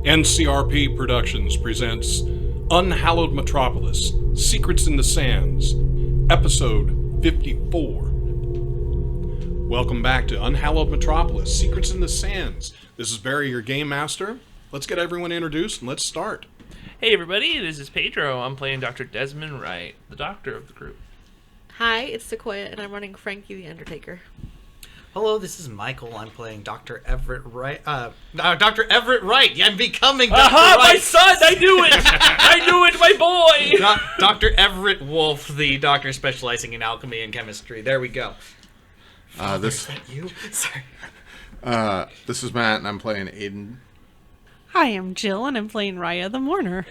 NCRP Productions presents Unhallowed Metropolis, Secrets in the Sands, Episode 54. Welcome back to Unhallowed Metropolis, Secrets in the Sands. This is Barry, your Game Master. Let's get everyone introduced and let's start. Hey everybody, this is Pedro. I'm playing Dr. Desmond Wright, the doctor of the group. Hi, it's Sequoia, and I'm running Franky the Undertaker. Hello, this is Michael. I'm playing Dr. Everett Wright. Dr. Everett Wright. I'm becoming Dr. Aha, Wright. my son! I knew it! I knew it, my boy! Dr. Everett Wolfe, the doctor specializing in alchemy and chemistry. There we go. Is that you? Sorry. This is Matt, and I'm playing Ayden. Hi, I'm Jill, and I'm playing Raya the Mourner.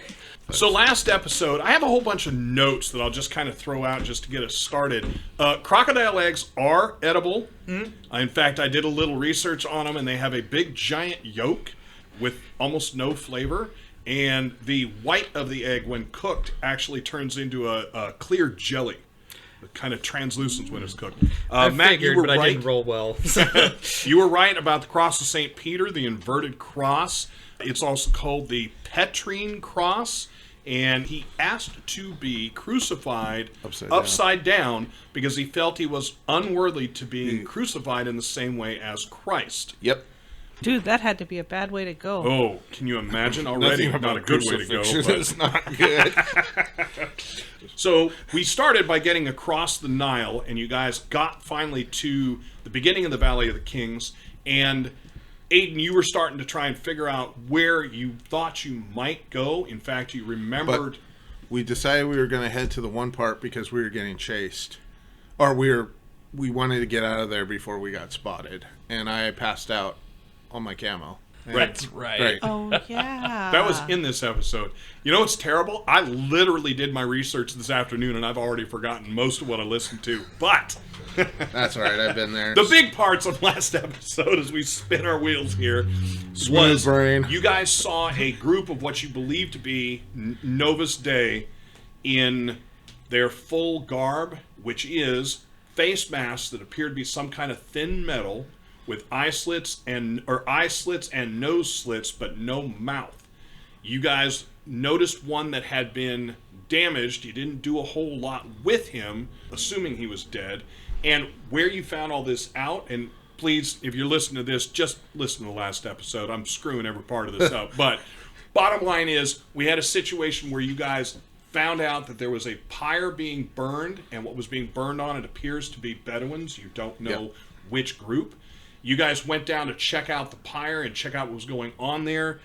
So last episode, I have a whole bunch of notes that I'll just kind of throw out just to get us started. Crocodile eggs are edible. In fact, I did a little research on them, and they have a big giant yolk with almost no flavor. And the white of the egg, when cooked, actually turns into a clear jelly. It kind of translucent when it's cooked. I Matt, figured, you were but right. I didn't roll well. You were right about the Cross of St. Peter, the inverted cross. It's also called the Petrine cross. And he asked to be crucified upside down because he felt he was unworthy to be crucified in the same way as Christ. Yep. Dude, that had to be a bad way to go. Oh, can you imagine already? Not a good way to go. But... It's not good. So we started by getting across the Nile, and you guys got finally to the beginning of the Valley of the Kings, and Ayden, you were starting to try and figure out where you thought you might go. In fact, you remembered... But we decided we were going to head to the one part because we were getting chased. Or we wanted to get out of there before we got spotted. And I passed out on my camo. That's right. Oh, yeah. That was in this episode. You know what's terrible? I literally did my research this afternoon, and I've already forgotten most of what I listened to. But... That's all right. I've been there. The big parts of last episode, as we spin our wheels here, Smooth brain. You guys saw a group of what you believe to be Novus Dei in their full garb, which is face masks that appear to be some kind of thin metal with eye slits and nose slits, but no mouth. You guys noticed one that had been damaged. You didn't do a whole lot with him, assuming he was dead. And where you found all this out, and please, if you're listening to this, just listen to the last episode. I'm screwing every part of this up. But bottom line is, we had a situation where you guys found out that there was a pyre being burned, and what was being burned on, it appears to be Bedouins. You don't know which group. You guys went down to check out the pyre and check out what was going on there.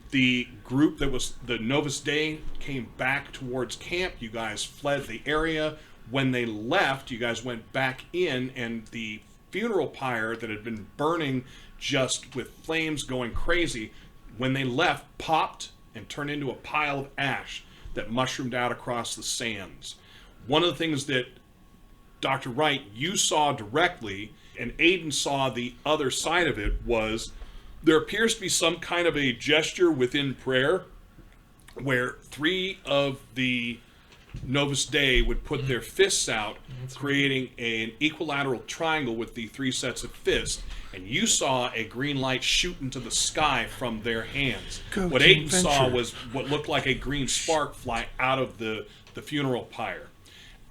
The group that was the Novus Dei came back towards camp. You guys fled the area. When they left, you guys went back in, and the funeral pyre that had been burning just with flames going crazy, when they left, popped and turned into a pile of ash that mushroomed out across the sands. One of the things that Dr. Wright, you saw directly, and Ayden saw the other side of it, was there appears to be some kind of a gesture within prayer where three of the Novus Dei would put their fists out, creating an equilateral triangle with the three sets of fists, and you saw a green light shoot into the sky from their hands. What Ayden saw was what looked like a green spark fly out of the funeral pyre.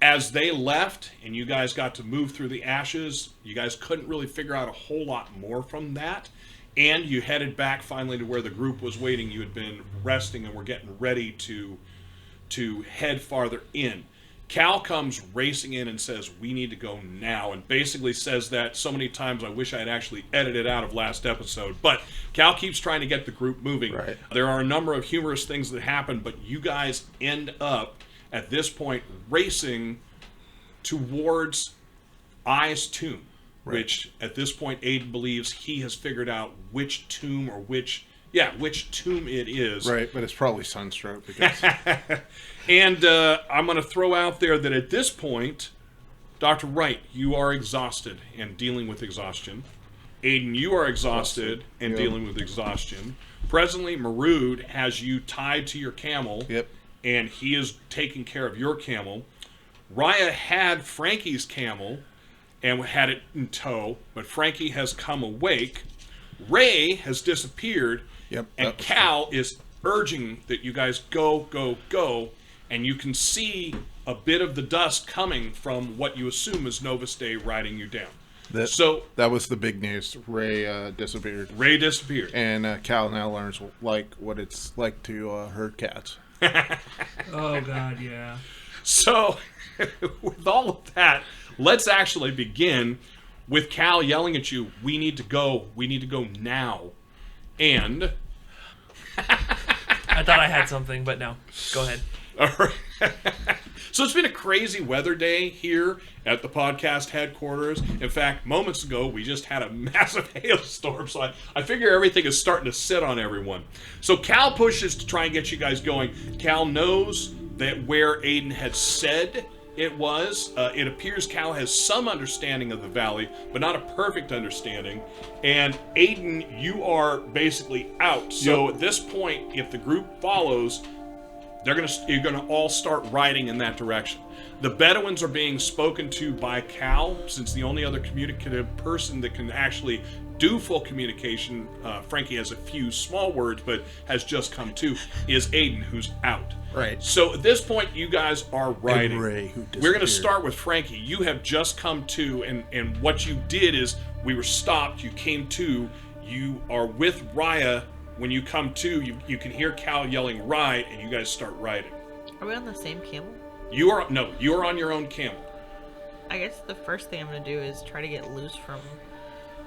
As they left, and you guys got to move through the ashes, you guys couldn't really figure out a whole lot more from that, and you headed back finally to where the group was waiting. You had been resting and were getting ready to head farther in. Cal comes racing in and says, "We need to go now," and basically says that so many times I wish I had actually edited out of last episode. But Cal keeps trying to get the group moving. Right. There are a number of humorous things that happen, but you guys end up, at this point, racing towards I's tomb, which at this point Ayden believes he has figured out which tomb or which tomb it is. Right, but it's probably sunstroke. Because... And I'm going to throw out there that at this point, Dr. Wright, you are exhausted and dealing with exhaustion. Ayden, you are exhausted and dealing with exhaustion. Presently, Marood has you tied to your camel, and he is taking care of your camel. Raya had Franky's camel and had it in tow, but Franky has come awake. Ray has disappeared, Yep, and that was Cal is urging that you guys go, go, go, and you can see a bit of the dust coming from what you assume is Novus Dei riding you down. That was the big news. Ray disappeared. Ray disappeared. And Cal now learns what it's like to herd cats. Oh God, yeah. So, with all of that, let's actually begin with Cal yelling at you, we need to go now. And... I thought I had something, but no. Go ahead. All right. So it's been a crazy weather day here at the podcast headquarters. In fact, moments ago, we just had a massive hailstorm, so I figure everything is starting to sit on everyone. So Cal pushes to try and get you guys going. Cal knows that where Ayden had said it was, it appears Cal has some understanding of the valley, but not a perfect understanding. And Ayden, you are basically out. So at this point, if the group follows, you're gonna all start riding in that direction. The Bedouins are being spoken to by Cal, since the only other communicative person that can actually do full communication, Franky has a few small words, but has just come to, is Ayden, who's out. Right. So at this point, you guys are riding. And Ray, who We're going to disappeared. start with Franky. You have just come to, and what you did is we were stopped. You came to. You are with Raya. When you come to, you can hear Cal yelling "ride," and you guys start riding. Are we on the same camel? You are on your own camel. I guess the first thing I'm gonna do is try to get loose from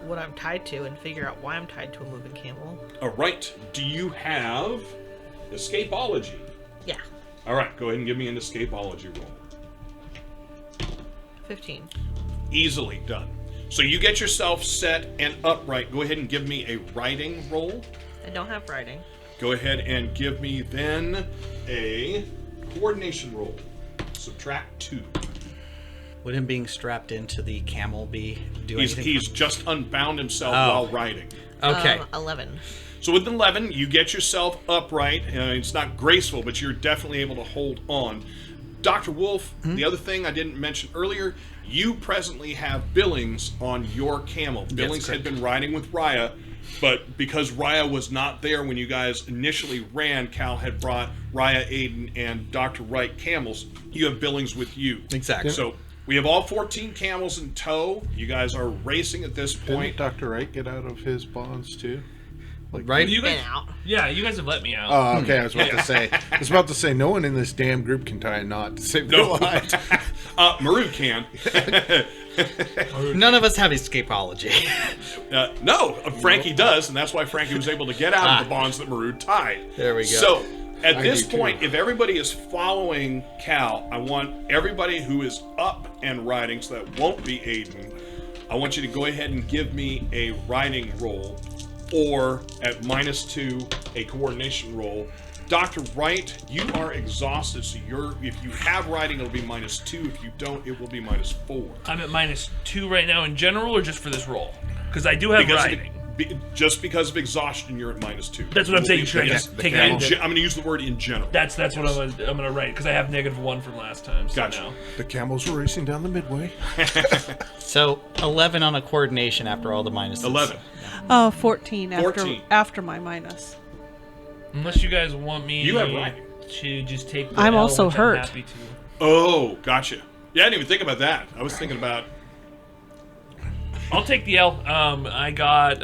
what I'm tied to and figure out why I'm tied to a moving camel. All right. Do you have escapology? Yeah. All right. Go ahead and give me an escapology roll. 15. Easily done. So you get yourself set and upright. Go ahead and give me a riding roll. I don't have riding. Go ahead and give me then a coordination roll. Subtract 2. Would him being strapped into the camel be doing anything? He's just unbound himself Oh. while riding. Okay. 11. So with 11, you get yourself upright. It's not graceful, but you're definitely able to hold on. Dr. Wolfe, the other thing I didn't mention earlier, you presently have Billings on your camel. Billings had been riding with Raya, but because Raya was not there when you guys initially ran, Cal had brought Raya, Ayden, and Dr. Wright camels. You have Billings with you. Exactly. So we have all 14 camels in tow. You guys are racing at this point. Didn't Dr. Wright get out of his bonds too? Right? You guys, Been out. yeah, you guys have let me out. Oh, okay. I was about to say. No one in this damn group can tie a knot to save their No. lives. Maru can. None of us have escapology. No, Franky does, and that's why Franky was able to get out of the bonds that Maru tied. There we go. So, at I this do too. point, if everybody is following Cal, I want everybody who is up and riding, so that won't be Ayden, I want you to go ahead and give me a riding roll, or at -2, a coordination roll. Dr. Wright, you are exhausted, so if you have riding, it'll be -2. If you don't, it will be -4. I'm at -2 right now in general, or just for this roll? Because I do have riding. Just because of exhaustion, you're at -2. That's what I'm saying. Should I Yes. just take that? I'm going to use the word in general. That's what I'm gonna write because I have -1 from last time. So Gotcha. now. The camels were racing down the midway. So 11 on a coordination after all the minuses. 11. 14 14. after my minus. Unless you guys want me You have riding. to just take the I'm L, also which hurt. I'm happy to. Oh, gotcha. Yeah, I didn't even think about that. I was thinking about... I'll take the L. I got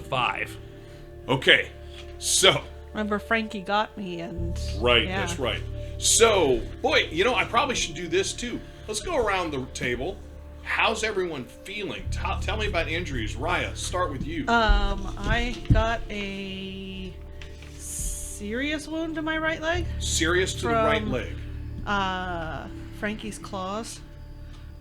5. Okay, so... Remember, Franky got me, and Right, yeah. that's right. So, boy, I probably should do this too. Let's go around the table. How's everyone feeling? Tell me about injuries. Raya, start with you. I got a serious wound to my right leg. Serious to the right leg. Franky's claws.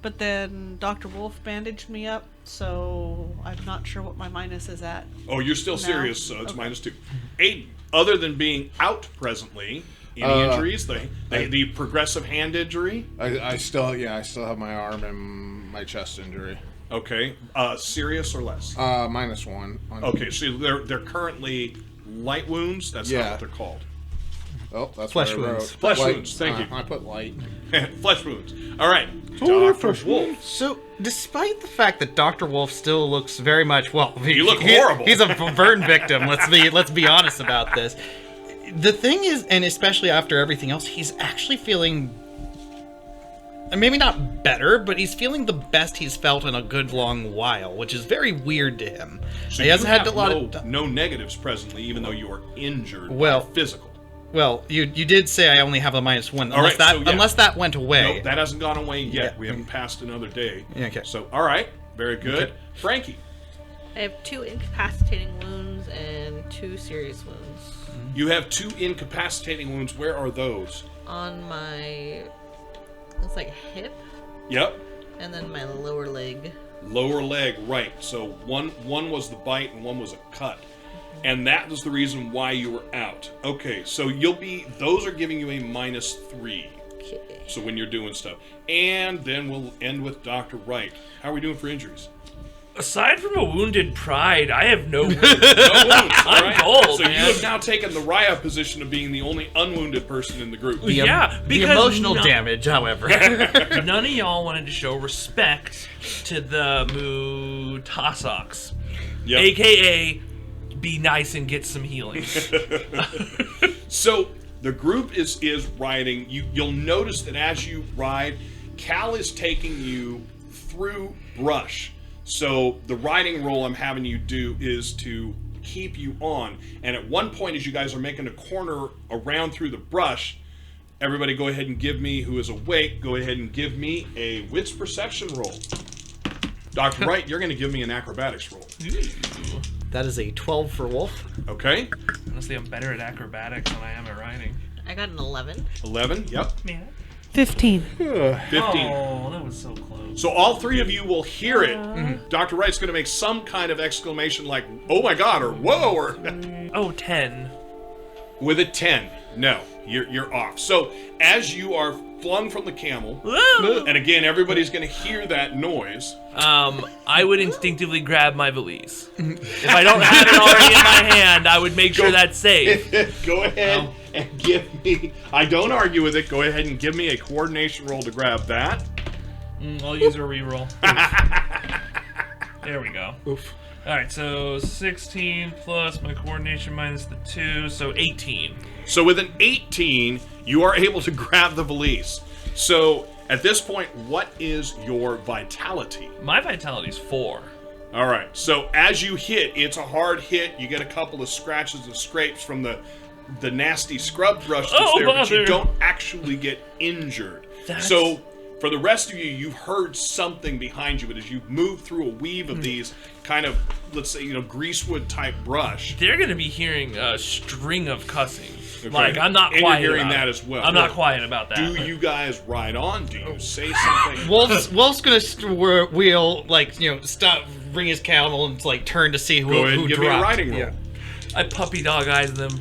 But then Dr. Wolfe bandaged me up, so I'm not sure what my minus is at. Oh, you're still No. serious, so it's Okay. -2. Ayden, other than being out presently, any injuries? The progressive hand injury? I still have my arm and my chest injury. Okay. Serious or less? -1. Okay, so they're currently light wounds? That's not Yeah. what they're called. Oh, that's Flesh what I wrote. wounds. Flesh Light. wounds, thank you. I put light. Flesh wounds. All right. Oh, Dr. flesh Wolfe. So Despite the fact that Dr. Wolfe still looks very much You look horrible. He's a burn victim. Let's be honest about this. The thing is, and especially after everything else, he's actually feeling maybe not better, but he's feeling the best he's felt in a good long while, which is very weird to him. So he hasn't you had have a lot of no negatives presently, even though you are injured. Well, physical. Well, you did say I only have a -1. All right, Unless that went away. No, that hasn't gone away yet. Yeah. We haven't passed another day. Yeah, okay. So, all right, very good. Okay. Frankie, I have 2 incapacitating wounds and 2 serious wounds. you have 2 incapacitating wounds. Where are those? On my, it's like hip, Yep. and then my lower leg. Lower leg, right. So one was the bite and one was a cut. And that was the reason why you were out. Okay, so those are giving you a -3. Okay. So when you're doing stuff. And then we'll end with Dr. Wright. How are we doing for injuries? Aside from a wounded pride, I have no wounds. No wounds, all I'm right. gold, So man. you have now taken the Raya position of being the only unwounded person in the group. Yeah, the because emotional damage, however. none of y'all wanted to show respect to the Mutasox. Yep. AKA, be nice and get some healing. So the group is riding. You'll notice that as you ride, Cal is taking you through brush. So the riding roll I'm having you do is to keep you on. And at one point, as you guys are making a corner around through the brush, everybody go ahead and give me, who is awake, go ahead and give me a wits perception roll. Dr. Wright, you're going to give me an acrobatics roll. Ooh. That is a 12 for Wolfe. Okay? Honestly, I'm better at acrobatics than I am at riding. I got an 11. 11, yep. Man. 15. 15. Oh, that was so close. So all 3 of you will hear it. Dr. Wright's going to make some kind of exclamation like, oh my god, or whoa, or... Oh, 10. With a 10. No, you're off. So as you are flung from the camel, Woo! and again, everybody's going to hear that noise. I would instinctively grab my valise. If I don't have it already in my hand, I would make sure that's safe. Go ahead and give me... I don't argue with it. Go ahead and give me a coordination roll to grab that. I'll use a reroll. There we go. Oof. Alright, so 16 plus my coordination minus the 2, so 18. So with an 18, you are able to grab the valise. So at this point, what is your vitality? My vitality's 4. All right. So as you hit, it's a hard hit. You get a couple of scratches and scrapes from the nasty scrub brush that's there, but you bother. don't actually get injured. So for the rest of you, you've heard something behind you, but as you move through a weave of these kind of, let's say, greasewood type brush. They're going to be hearing a string of cussing. Okay. Like, I'm not And quiet you're hearing about that it. as well. I'm not quiet about that. Do you guys ride on? Do you say something? Wolf's gonna wheel, stop, bring his camel, and turn to see who Go ahead who and give dropped. me a riding roll. Yeah. I puppy dog eyes them.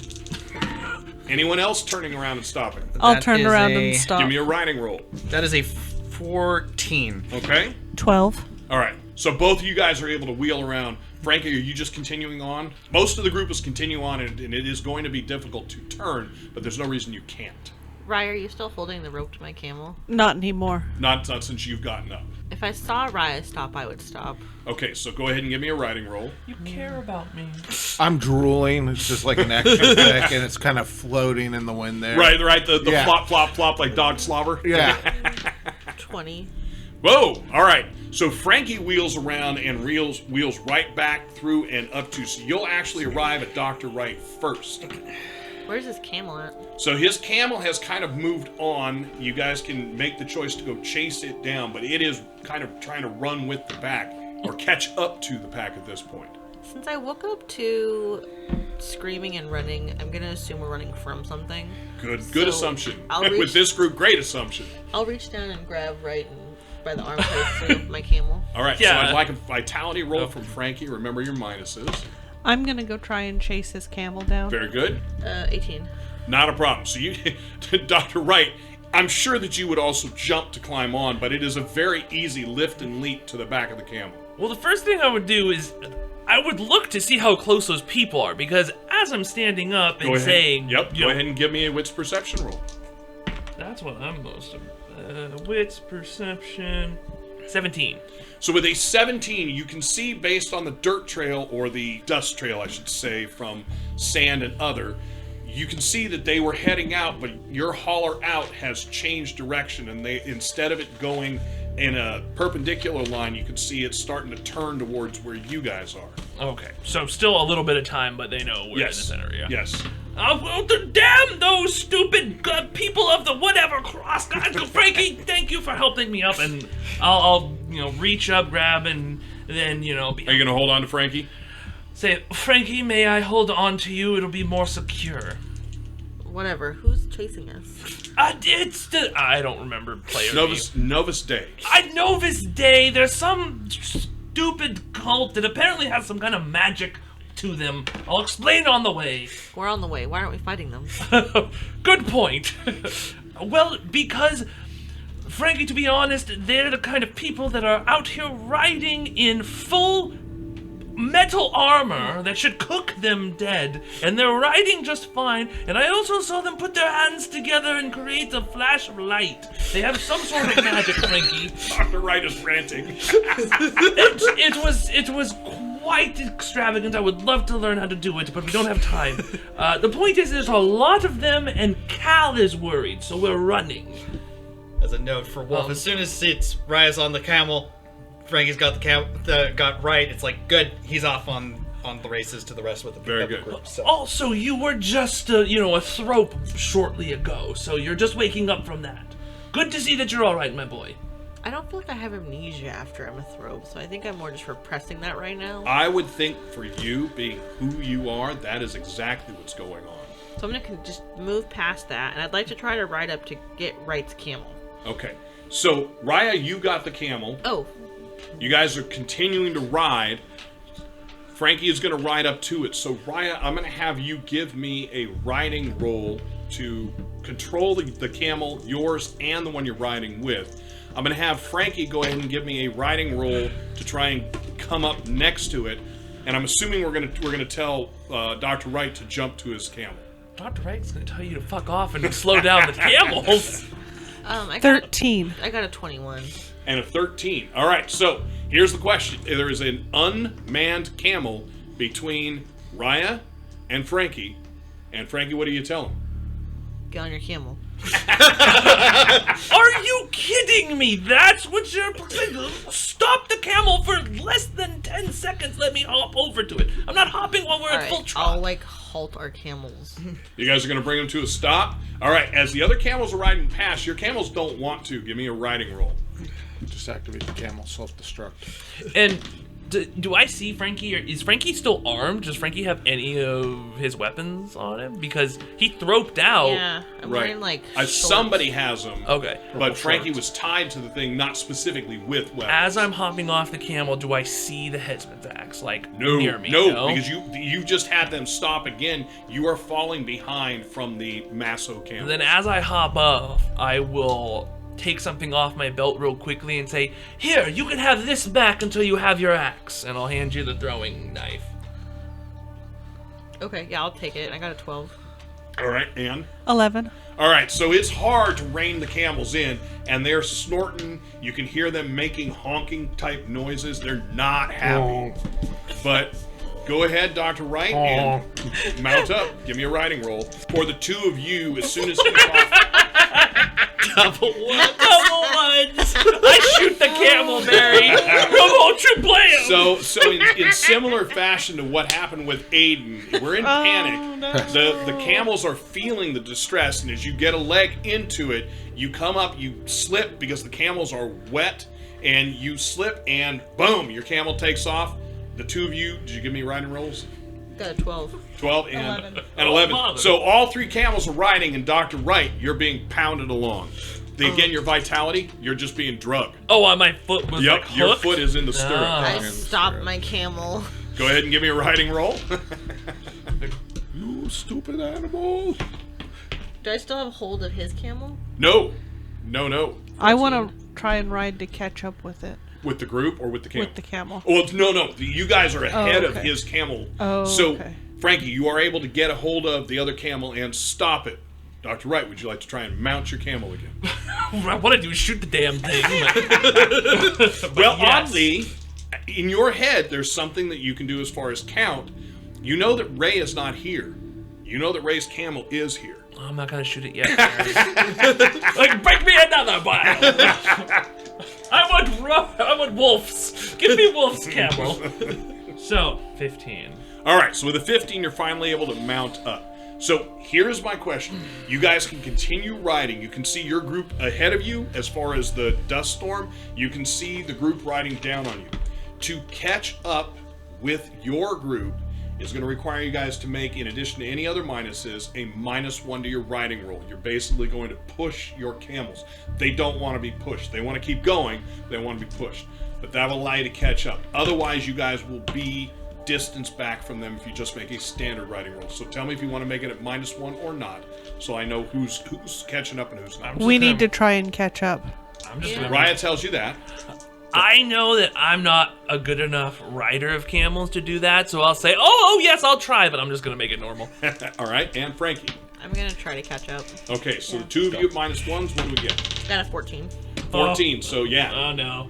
Anyone else turning around and stopping? I'll That turn is around a- and stop. Give me a riding roll. That is a 14. Okay? 12. All right. So both of you guys are able to wheel around. Frankie, are you just continuing on? Most of the group is continuing on, and it is going to be difficult to turn, but there's no reason you can't. Raya, are you still holding the rope to my camel? Not anymore. Not since you've gotten up. If I saw Raya stop, I would stop. Okay, so go ahead and give me a riding roll. You care about me. I'm drooling. It's just like an extra thick, and it's kind of floating in the wind there. Right. The Yeah. flop, flop, flop like dog slobber. Yeah. 20. Whoa! All right. So Frankie wheels around and wheels right back through and up to. So you'll actually arrive at Dr. Wright first. Where's his camel at? So his camel has kind of moved on. You guys can make the choice to go chase it down, but it is kind of trying to run with the pack or catch up to the pack at this point. Since I woke up to screaming and running, I'm gonna assume we're running from something. Good So, assumption. I'll With reach- this group, great assumption. I'll reach down and grab Wright and by the armpit of my camel. All right, so Yeah. I'd like a vitality roll from Frankie. Remember your minuses. I'm gonna go try and chase his camel down. Very good. 18. Not a problem. So you, Dr. Wright, I'm sure that you would also jump to climb on, but it is a very easy lift and leap to the back of the camel. Well, the first thing I would do is I would look to see how close those people are, because as I'm standing up and Go ahead. saying, Yep. you Go know, ahead and give me a wits perception roll. That's what I'm most of. Wits, perception. 17. So with a 17, you can see based on the dirt trail, or the dust trail, I should say, from sand and other, you can see that they were heading out, but your holler out has changed direction, and they, instead of it going in a perpendicular line, you can see it's starting to turn towards where you guys are. Okay, so still a little bit of time, but they know we're in the center. Yeah. Yes. Oh, damn those stupid people of the whatever cross. Franky, thank you for helping me up, and I'll reach up, grab, and then Are you going to hold on to Franky? say, Franky, may I hold on to you? It'll be more secure. Whatever. Who's chasing us? I don't remember player Novus Dei. Novus Dei. There's some stupid cult that apparently has some kind of magic to them. I'll explain on the way. We're on the way. Why aren't we fighting them? Good point. Well, because, Franky, to be honest, they're the kind of people that are out here riding in full metal armor that should cook them dead, and they're riding just fine, and I also saw them put their hands together and create a flash of light. They have some sort of magic, Franky. Dr. Wright is ranting. It was quite extravagant. I would love to learn how to do it, but we don't have time. The point is, there's a lot of them, and Cal is worried, so we're running. As a note for Wolfe, as soon as it's Raya's on the camel, Franky's got got Wright. It's like, good, he's off on the races to the rest with the Very other good. group. So. Also, you were just a thrope shortly ago, so you're just waking up from that. Good to see that you're all right, my boy. I don't feel like I have amnesia after I'm a throbe, so I think I'm more just repressing that right now. I would think for you, being who you are, that is exactly what's going on. So I'm gonna just move past that, and I'd like to try to ride up to get Wright's camel. Okay. So, Raya, you got the camel. Oh. You guys are continuing to ride. Franky is going to ride up to it. So, Raya, I'm going to have you give me a riding roll to control the camel, yours and the one you're riding with. I'm going to have Franky go ahead and give me a riding roll to try and come up next to it. And I'm assuming we're going to tell Dr. Wright to jump to his camel. Dr. Wright's going to tell you to fuck off and slow down the camels. 13. I got a 21. And a 13. All right, so here's the question. There is an unmanned camel between Raya and Franky. And Franky, what do you tell him? Get on your camel. Are you kidding me? That's what you're... Stop the camel for less than 10 seconds. Let me hop over to it. I'm not hopping while we're at full trot. I'll, halt our camels. You guys are going to bring them to a stop? All right, as the other camels are riding past, your camels don't want to. Give me a riding roll. Just activate the camel self-destruct. And do I see Franky? Or is Franky still armed? Does Franky have any of his weapons on him? Because he throped out. Yeah, I'm wearing shorts. Somebody has them. Okay. But Franky was tied to the thing, not specifically with weapons. As I'm hopping off the camel, do I see the headsman's axe, near me? No, because you just had them stop again. You are falling behind from the Masso camel. Then as I hop off, I will take something off my belt real quickly and say, here, you can have this back until you have your axe, and I'll hand you the throwing knife. Okay, yeah, I'll take it. I got a 12. All right, and 11. all right, so it's hard to rein the camels in, and they're snorting. You can hear them making honking type noises. They're not happy. But go ahead, Dr. Wright, and mount up. Give me a riding roll. For the two of you, as soon as he's off. Double ones. I shoot the camel, Barry. Come on, blam. So in similar fashion to what happened with Ayden, we're in panic. No. The camels are feeling the distress, and as you get a leg into it, you come up, you slip because the camels are wet, and you slip, and boom, your camel takes off. The two of you, did you give me riding rolls? Got a 12. 12 11. and 11. Oh, So all three camels are riding, and Dr. Wright, you're being pounded along. Again, your vitality, you're just being drugged. Oh, my foot was Yep, your hooked? foot is in the stirrup. I stopped my camel. Go ahead and give me a riding roll. You stupid animal. Do I still have hold of his camel? No. I want to try and ride to catch up with it. With the group or with the camel? With the camel. Well, no. You guys are ahead of okay. his camel. Oh, so, okay. Franky, you are able to get a hold of the other camel and stop it. Dr. Wright, would you like to try and mount your camel again? I want to do is shoot the damn thing. But Well, yes. oddly, in your head, there's something that you can do as far as count. You know that Ray is not here. You know that Ray's camel is here. I'm not gonna shoot it yet. Like, break me another one. I want Wolfe's. Give me Wolfe's camel. So 15. All right, so with a 15, you're finally able to mount up. So here's my question. You guys can continue riding. You can see your group ahead of you as far as the dust storm. You can see the group riding down on you. To catch up with your group is going to require you guys to make, in addition to any other minuses, a -1 to your riding roll. You're basically going to push your camels. They don't want to be pushed. They want to keep going. They want to be pushed. But that will allow you to catch up. Otherwise, you guys will be distance back from them if you just make a standard riding roll. So tell me if you want to make it at -1 or not, so I know who's catching up and who's not. We need to try and catch up. I'm just gonna Raya tells you that. I know that I'm not a good enough rider of camels to do that, so I'll say, oh yes, I'll try, but I'm just gonna make it normal. All right, and Franky. I'm gonna try to catch up. Okay, so the two of you at -1s, what do we get? Got a 14. 14, so yeah. Oh no.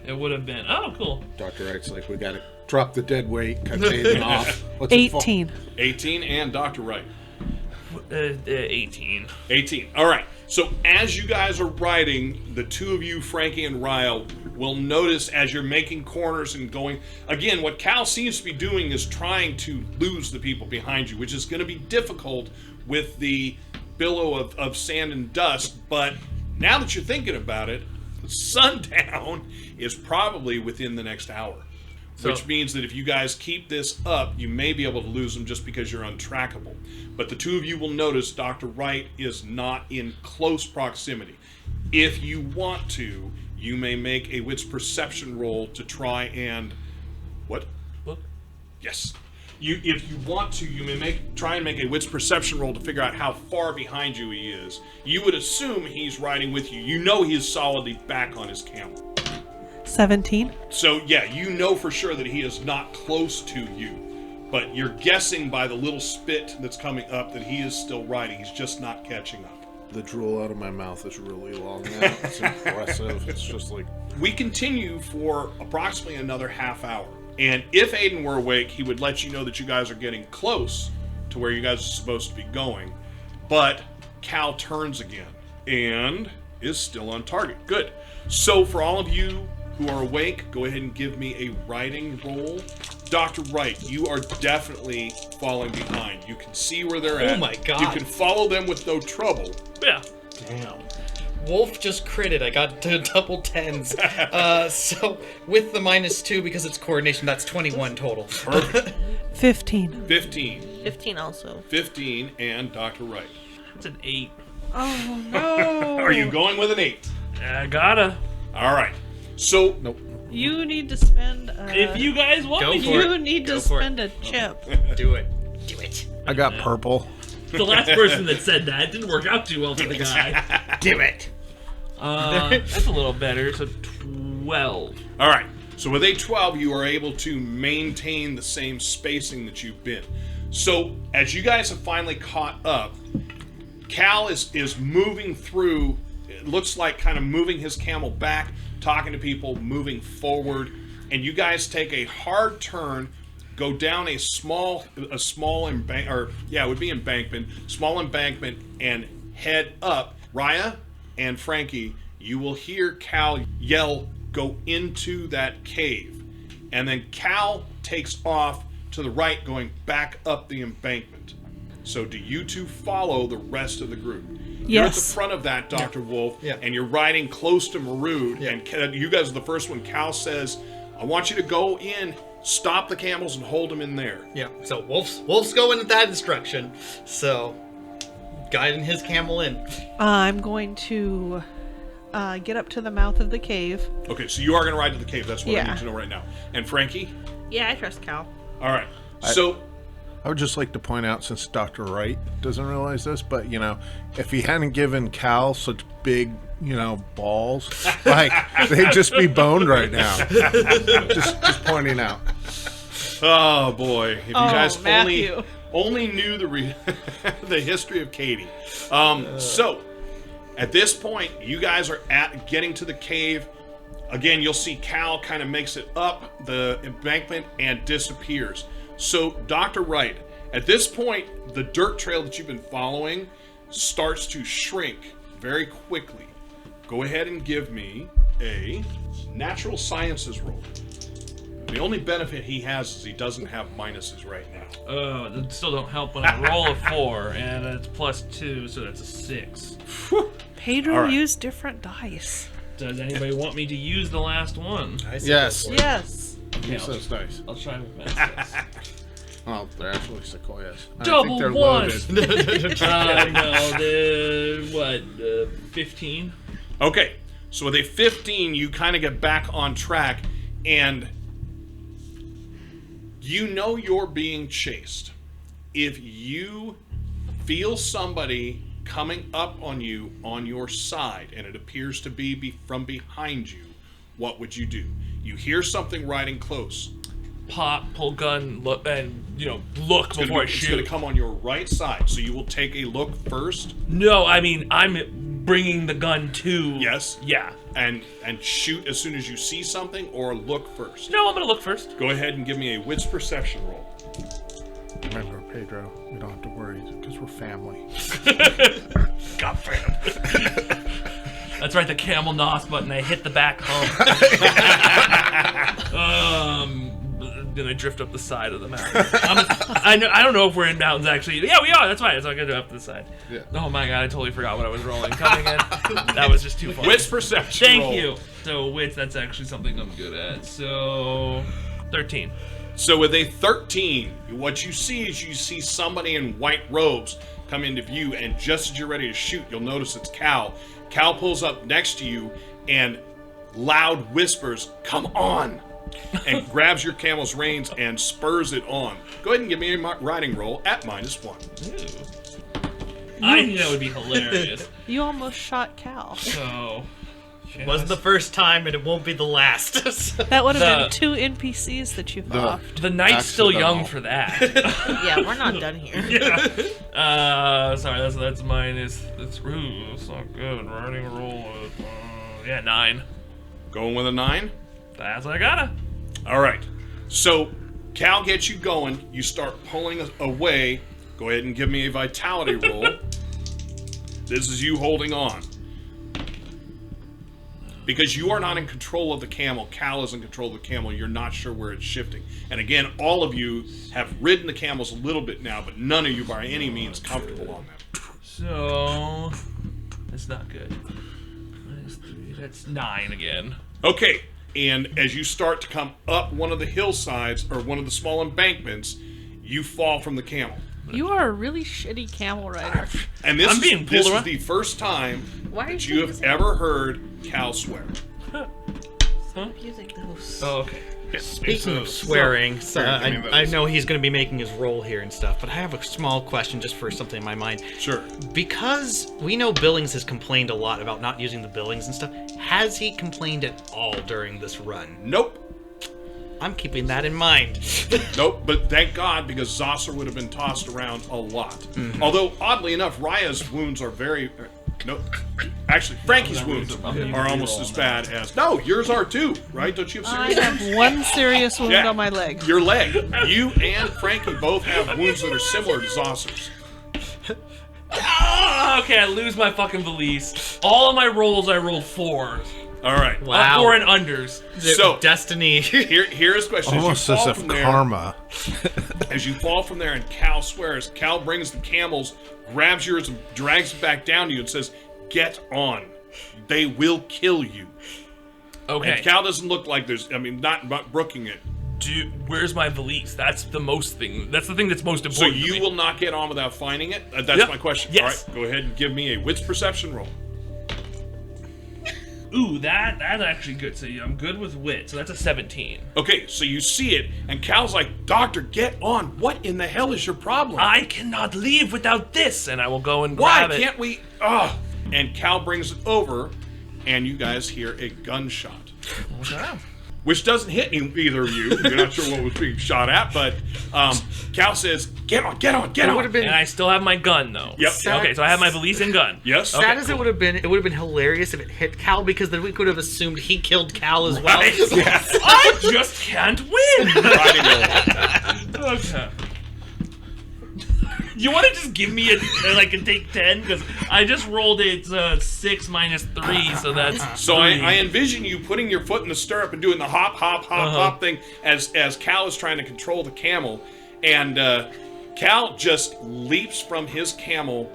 It would have been. Oh, cool. Dr. Wright's like, we gotta drop the dead weight, cut Ayden off. What's it for? 18. 18, and Dr. Wright. 18. 18. All right. So as you guys are riding, the two of you, Franky and Raya, will notice as you're making corners and going. Again, what Cal seems to be doing is trying to lose the people behind you, which is going to be difficult with the billow of sand and dust. But now that you're thinking about it, sundown is probably within the next hour. Which means that if you guys keep this up, you may be able to lose them just because you're untrackable. But the two of you will notice Dr. Wright is not in close proximity. If you want to, you may make a wits perception roll to try and... What? Yes. If you want to, you may try and make a wits perception roll to figure out how far behind you he is. You would assume he's riding with you. You know he is solidly back on his camel. 17. So, yeah, you know for sure that he is not close to you. But you're guessing by the little spit that's coming up that he is still riding. He's just not catching up. The drool out of my mouth is really long now. It's impressive. It's just like... We continue for approximately another half hour. And if Ayden were awake, he would let you know that you guys are getting close to where you guys are supposed to be going. But Cal turns again and is still on target. Good. So for all of you who are awake, go ahead and give me a riding roll. Dr. Wright, you are definitely falling behind. You can see where they're at. Oh my God. You can follow them with no trouble. Yeah. Damn. Wolfe just critted. I got to double 10s. So with the -2, because it's coordination, that's 21 total. Perfect. 15. 15. 15 also. 15 and Dr. Wright. It's an 8. Oh, no. Are you going with an 8? I gotta. All right. So, Nope. You need to spend. If you guys want Go me for to. You need Go to for spend a chip. Do it. I got purple. The last person that said that didn't work out too well for the guy. Do it. That's a little better. So 12. all right. So with a 12, you are able to maintain the same spacing that you've been. So as you guys have finally caught up, Cal is moving through. It looks like kind of moving his camel back, talking to people, moving forward, and you guys take a hard turn, go down a small embankment, or yeah, it would be embankment, small embankment, and head up. Raya and Franky, you will hear Cal yell, "Go into that cave," and then Cal takes off to the right, going back up the embankment. So do you two follow the rest of the group? You're at the Yes. front of that, Dr. Wolfe, Yeah. and you're riding close to Marood, Yeah. and you guys are the first one. Cal says, I want you to go in, stop the camels, and hold them in there. Yeah. So Wolfe's going in that instruction. So guiding his camel in. I'm going to get up to the mouth of the cave. Okay, so you are going to ride to the cave. That's what I Yeah. need to know right now. And Franky? Yeah, I trust Cal. All right. So, I would just like to point out, since Dr. Wright doesn't realize this, but, if he hadn't given Cal such big, balls, like, they'd just be boned right now. just pointing out. oh boy. If you guys Matthew. only knew the history of Katie. So, at this point, you guys are getting to the cave. Again, you'll see Cal kind of makes it up the embankment and disappears. So, Dr. Wright, at this point, the dirt trail that you've been following starts to shrink very quickly. Go ahead and give me a natural sciences roll. The only benefit he has is he doesn't have minuses right now. That still don't help when I roll a 4, and it's +2, so that's a 6. Pedro All right. used different dice. Does anybody want me to use the last one? Yes. Yes. Okay, Use those dice. I'll try with my 6. Oh, they're actually sequoias. I Double think they're one. loaded. No, 15? Okay, so with a 15, you kind of get back on track, and you know you're being chased. If you feel somebody coming up on you on your side, and it appears to be from behind you, what would you do? You hear something riding close. Pop, pull gun, look, and look before I It's going shoot. to come on your right side, so you will take a look first. No, I mean I'm bringing the gun to. Yes. Yeah. And shoot as soon as you see something, or look first. No, I'm gonna look first. Go ahead and give me a wits perception roll. Remember, Pedro, we don't have to worry because we're family. God damn. That's right, the camel nos button. I hit the back hump. Then I drift up the side of the mountain. I don't know if we're in mountains actually. Yeah, we are. That's right. It's all good up the side. Yeah. Oh my god, I totally forgot what I was rolling. Coming in. That was just too funny. Wits perception Thank roll. you. So wits, that's actually something I'm good at. So 13. So with a 13, what you see is you see somebody in white robes come into view, and just as you're ready to shoot, you'll notice it's Cal. Cal pulls up next to you and loud whispers, "Come on!" and grabs your camel's reins and spurs it on. Go ahead and give me a riding roll at -1. I knew that would be hilarious. You almost shot Cal. So Wasn't the first time, and it won't be the last. That would have The- been 2 NPCs that you've offed. the night's still young Accidental. for that. Yeah, we're not done here. Sorry, that's minus. That's not good. Riding roll. 9. Going with a 9? That's what I gotta. All right. So Cal gets you going. You start pulling away. Go ahead and give me a vitality roll. This is you holding on. Because you are not in control of the camel. Cal is in control of the camel. You're not sure where it's shifting. And again, all of you have ridden the camels a little bit now, but none of you by any means comfortable on them. So that's not good. Minus 3. That's 9 again. Okay. And as you start to come up one of the hillsides or one of the small embankments, you fall from the camel. You are a really shitty camel rider. And this, I'm being pulled is around. the first time Why are that you you have ever heard Cal swear. Stop using those. Oh, okay. Speaking of swearing, Here, give me I those. know he's going to be making his roll here and stuff, but I have a small question just for something in my mind. Sure. Because we know Billings has complained a lot about not using the Billings and stuff, has he complained at all during this run? Nope. I'm keeping that in mind. Nope, but thank God, because Zosser would have been tossed around a lot. Mm-hmm. Although, oddly enough, Raya's wounds are very... no, actually, Frankie's wounds are almost as bad as... No, yours are too, right? Don't you have I serious... have one serious wound Yeah. on my leg. Your leg. You and Frankie both have wounds that are similar to Zosser's. Okay, I lose my fucking valise. All of my rolls, I rolled 4s. All right. Wow. 4 and unders. So, Destiny. here's the question. Almost as as you fall if from there, karma. As you fall from there and Cal swears, Cal brings the camels, grabs yours, and drags it back down to you and says, "Get on. They will kill you." Okay. And Cal doesn't look like there's... I mean, not brooking it. Where's my valise? That's the most thing. That's the thing that's most So important. to you me. will not get on without finding it? That's Yep. my question. Yes. All right, go ahead and give me a wits perception roll. Ooh, that's actually good. So I'm good with wit. So that's a 17. Okay, so you see it, and Cal's like, "Doctor, get on. What in the hell is your problem? I cannot leave without this, and I will go and Why grab it. can't we... Ugh." And Cal brings it over, and you guys hear a gunshot. Okay. which doesn't hit either of you. You're not sure what was being shot at, but Cal says, "Get on, get on, get It on." would have been And I still have my gun, though. Yep. Okay, so I have my valise and gun. Yes. Okay, sad as cool. it would have been hilarious if it hit Cal, because then we could have assumed he killed Cal as well. Right. Yes. I just can't win. Riding roll. Okay. You want to just give me a take 10? Because I just rolled it 6 minus 3, so that's So 3. I envision you putting your foot in the stirrup and doing the hop, hop, hop, hop thing as Cal is trying to control the camel, and Cal just leaps from his camel,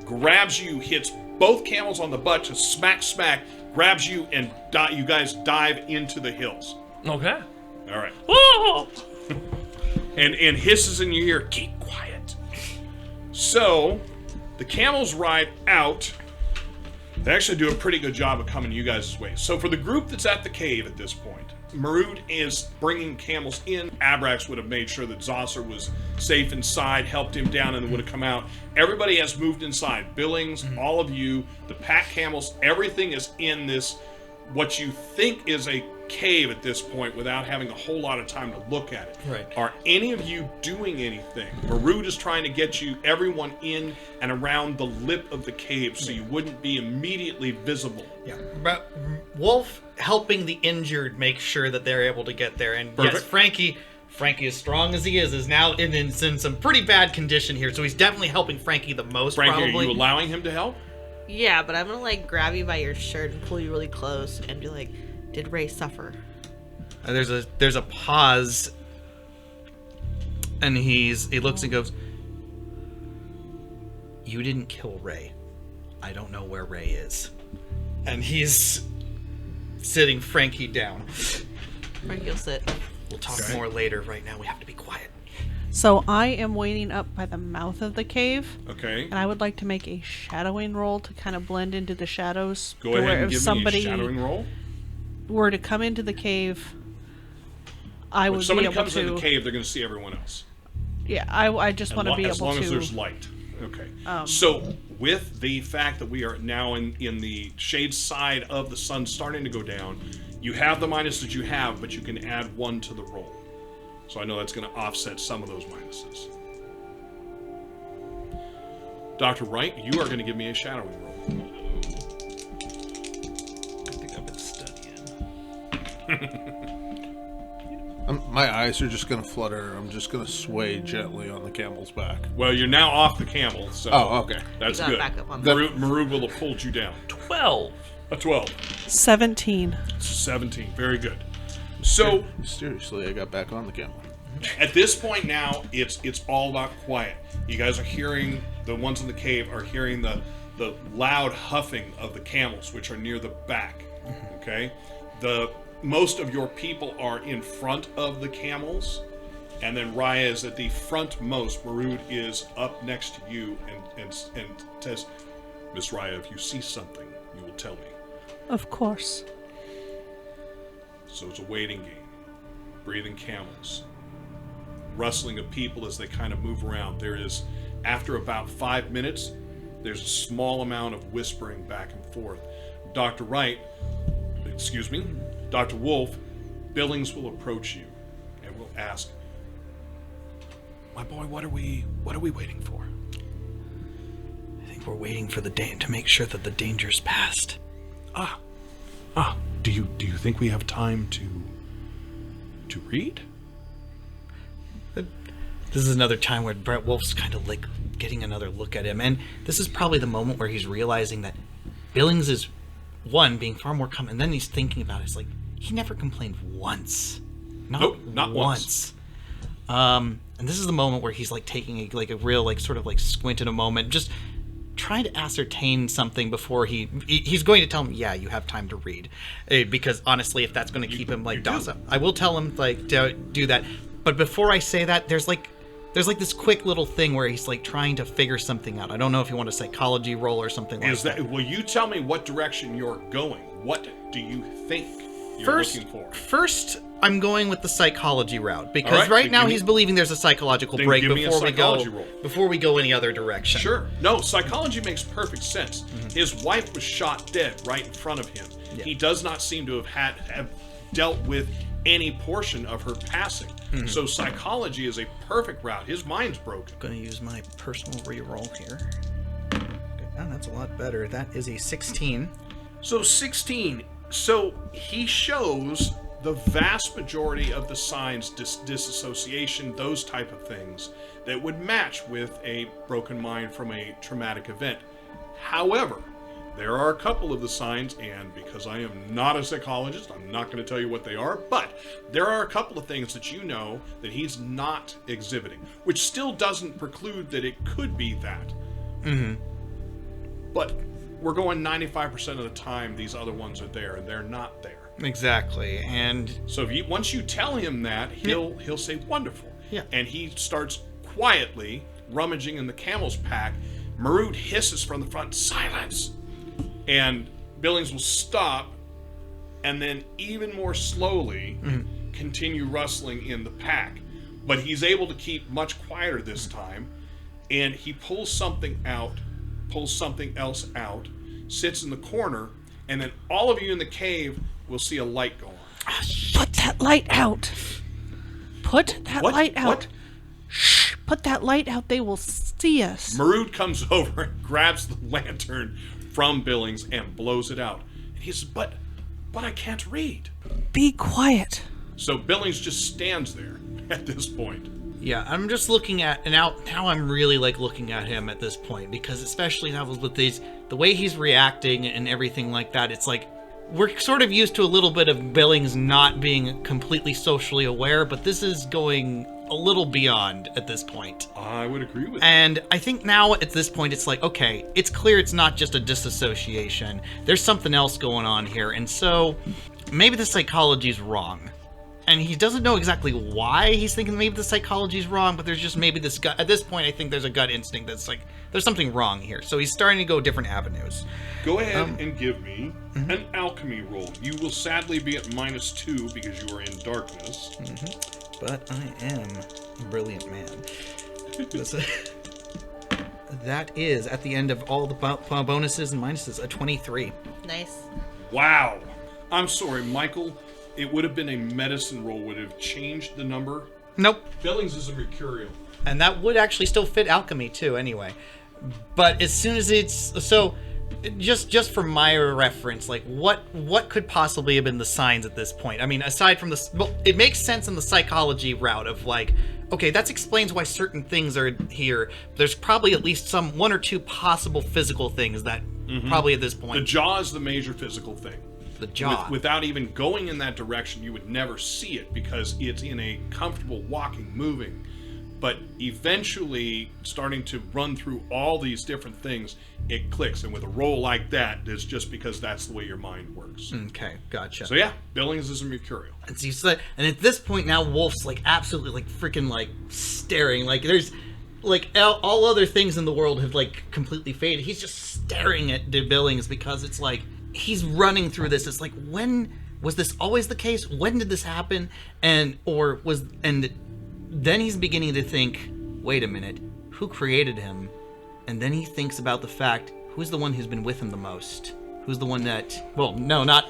grabs you, hits both camels on the butt, just smack, smack, grabs you, and you guys dive into the hills. Okay. All right. Whoa! And hisses in your ear, "Keep quiet." So, the camels ride out. They actually do a pretty good job of coming you guys' way. So, for the group that's at the cave at this point, Marud is bringing camels in. Abrax would have made sure that Zosser was safe inside, helped him down, and would have come out. Everybody has moved inside. Billings, all of you, the pack camels, everything is in this, what you think is a cave at this point, without having a whole lot of time to look at it. Right. Are any of you doing anything? Marud is trying to get everyone in and around the lip of the cave so you wouldn't be immediately visible. Yeah, but Wolfe helping the injured make sure that they're able to get there, and yes, Perfect. Franky, as strong as he is now in some pretty bad condition here, so he's definitely helping Franky the most. Franky, probably. are you allowing him to help? Yeah, but I'm gonna grab you by your shirt and pull you really close and be like, "Did Ray suffer?" There's a pause, and he looks and goes, "You didn't kill Ray. I don't know where Ray is," and he's sitting Franky down. Franky will sit. We'll talk more later. Right now, we have to be quiet. So I am waiting up by the mouth of the cave, Okay. and I would like to make a shadowing roll to kind of blend into the shadows. Go to ahead where and if give somebody me a shadowing roll. were to come into the cave, I would If somebody be able comes to. in the cave, they're going to see everyone else. Yeah, I just want to be As able long to. as there's light. Okay. So, with the fact that we are now in the shade side of the sun starting to go down, you have the minuses you have, but you can add 1 to the roll. So I know that's going to offset some of those minuses. Dr. Wright, you are going to give me a shadowing roll. I think I've been studying. My eyes are just gonna flutter. I'm just gonna sway gently on the camel's back. Well, you're now off the camel, so Oh, okay. that's You got good. back up on the- Marud will have pulled you down. 12. A 12. 17. 17. Very good. So, Mysteriously, I got back on the camel. at this point now, it's all about quiet. You guys are hearing, the ones in the cave are hearing the loud huffing of the camels, which are near the back. Okay? Most of your people are in front of the camels, and then Raya is at the frontmost. Marud is up next to you and says, "Miss Raya, if you see something, you will tell me." Of course. So it's a waiting game. Breathing camels. Rustling of people as they kind of move around. There is, after about 5 minutes, there's a small amount of whispering back and forth. Dr. Wolfe, Billings will approach you and will ask, "My boy, what are we waiting for?" I think we're waiting for to make sure that the danger's past. Do you think we have time to read? This is another time where Brett Wolf's kind of like getting another look at him, and this is probably the moment where he's realizing that Billings is being far more calm, and then he's thinking about it. It's like he never complained once, Nope, not once. And this is the moment where he's like taking a real sort of squint in a moment, just trying to ascertain something before he's going to tell him, "Yeah, you have time to read," because honestly, if that's going to keep him docile, I will tell him to do that. But before I say that, there's this quick little thing where he's trying to figure something out. I don't know if you want a psychology roll or something like that. Will you tell me what direction you're going? What do you think you're looking for? First, I'm going with the psychology route because All right, right then now give me- he's believing there's a psychological then break give me a psychology roll. before we go any other direction. Sure. No, psychology makes perfect sense. His wife was shot dead right in front of him. Yeah. He does not seem to have dealt with any portion of her passing. So psychology is a perfect route. His mind's broken. Gonna use my personal reroll here. Oh, that's a lot better. That is a 16. So 16. So he shows the vast majority of the signs, disassociation, those type of things, that would match with a broken mind from a traumatic event. However, there are a couple of the signs, and because I am not a psychologist, I'm not going to tell you what they are, but there are a couple of things that you know that he's not exhibiting, which still doesn't preclude that it could be that. But we're going 95% of the time these other ones are there, and they're not there. Exactly, and So if you, once you tell him that, he'll say, wonderful. Yeah. And he starts quietly rummaging in the camel's pack. Marut hisses from the front, silence! And Billings will stop, and then even more slowly continue rustling in the pack. But he's able to keep much quieter this time, and he pulls something else out, sits in the corner, and then all of you in the cave will see a light go on. Put that light out. Put that light out. What? Shh. Put that light out. They will see us. Marut comes over and grabs the lantern from Billings and blows it out. And he says, but I can't read. Be quiet. So Billings just stands there at this point. yeah, I'm just looking at, and now I'm really like looking at him at this point, because especially now with these, the way he's reacting and everything like that, it's like, we're sort of used to a little bit of Billings not being completely socially aware, but this is going a little beyond at this point. I would agree with And I think now at this point it's like, okay, it's clear it's not just a disassociation. There's something else going on here. And so maybe the psychology's wrong. And he doesn't know exactly why he's thinking maybe the psychology's wrong, but there's just maybe this gut. At this point, I think there's a gut instinct that's like, there's something wrong here. So he's starting to go different avenues. Go ahead and give me an alchemy roll. You will sadly be at -2 because you are in darkness. But I am a brilliant man. That is, at the end of all the bonuses and minuses, a 23. Nice. Wow. I'm sorry, Michael. It would have been a medicine roll. Would have changed the number. Nope. Billings is a mercurial. And that would actually still fit alchemy too, anyway. But as soon as it's so, just for my reference, like what could possibly have been the signs at this point? I mean, aside from this, well, it makes sense in the psychology route of like, okay, that explains why certain things are here. There's probably at least one or two possible physical things that probably at this point. The jaw is the major physical thing. The jaw. Without even going in that direction, you would never see it because it's in a comfortable walking, moving. But eventually, starting to run through all these different things, it clicks. And with a roll like that, it's just because that's the way your mind works. Okay, gotcha. So yeah, Billings is a mercurial. And at this point now, Wolfe's like absolutely like freaking like staring. Like there's like all other things in the world have like completely faded. He's just staring at Billings because it's like he's running through this. It's like, when was this always the case? When did this happen? And then he's beginning to think, wait a minute, who created him? And then he thinks about the fact, who's the one who's been with him the most? Who's the one that, well, no, not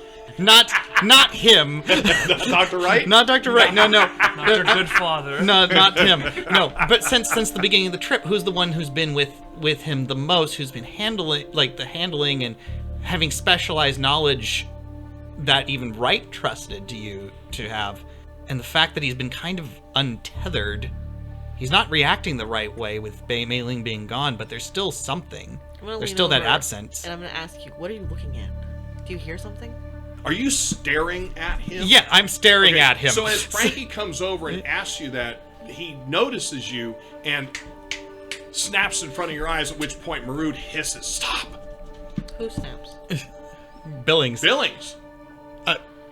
him. Dr. Wright? Not Dr. Wright. No. Not your good father. No, not him. No, but since the beginning of the trip, who's the one who's been with him the most? Who's been handling and having specialized knowledge that even Wright trusted you to have? And the fact that he's been kind of untethered, he's not reacting the right way with Mei-Ling being gone, but there's still something. There's still that absence. And I'm going to ask you, what are you looking at? Do you hear something? Are you staring at him? Yeah, I'm staring at him. So as Franky comes over and asks you that, he notices you and snaps in front of your eyes, at which point Marut hisses, "Stop!" Who snaps? Billings.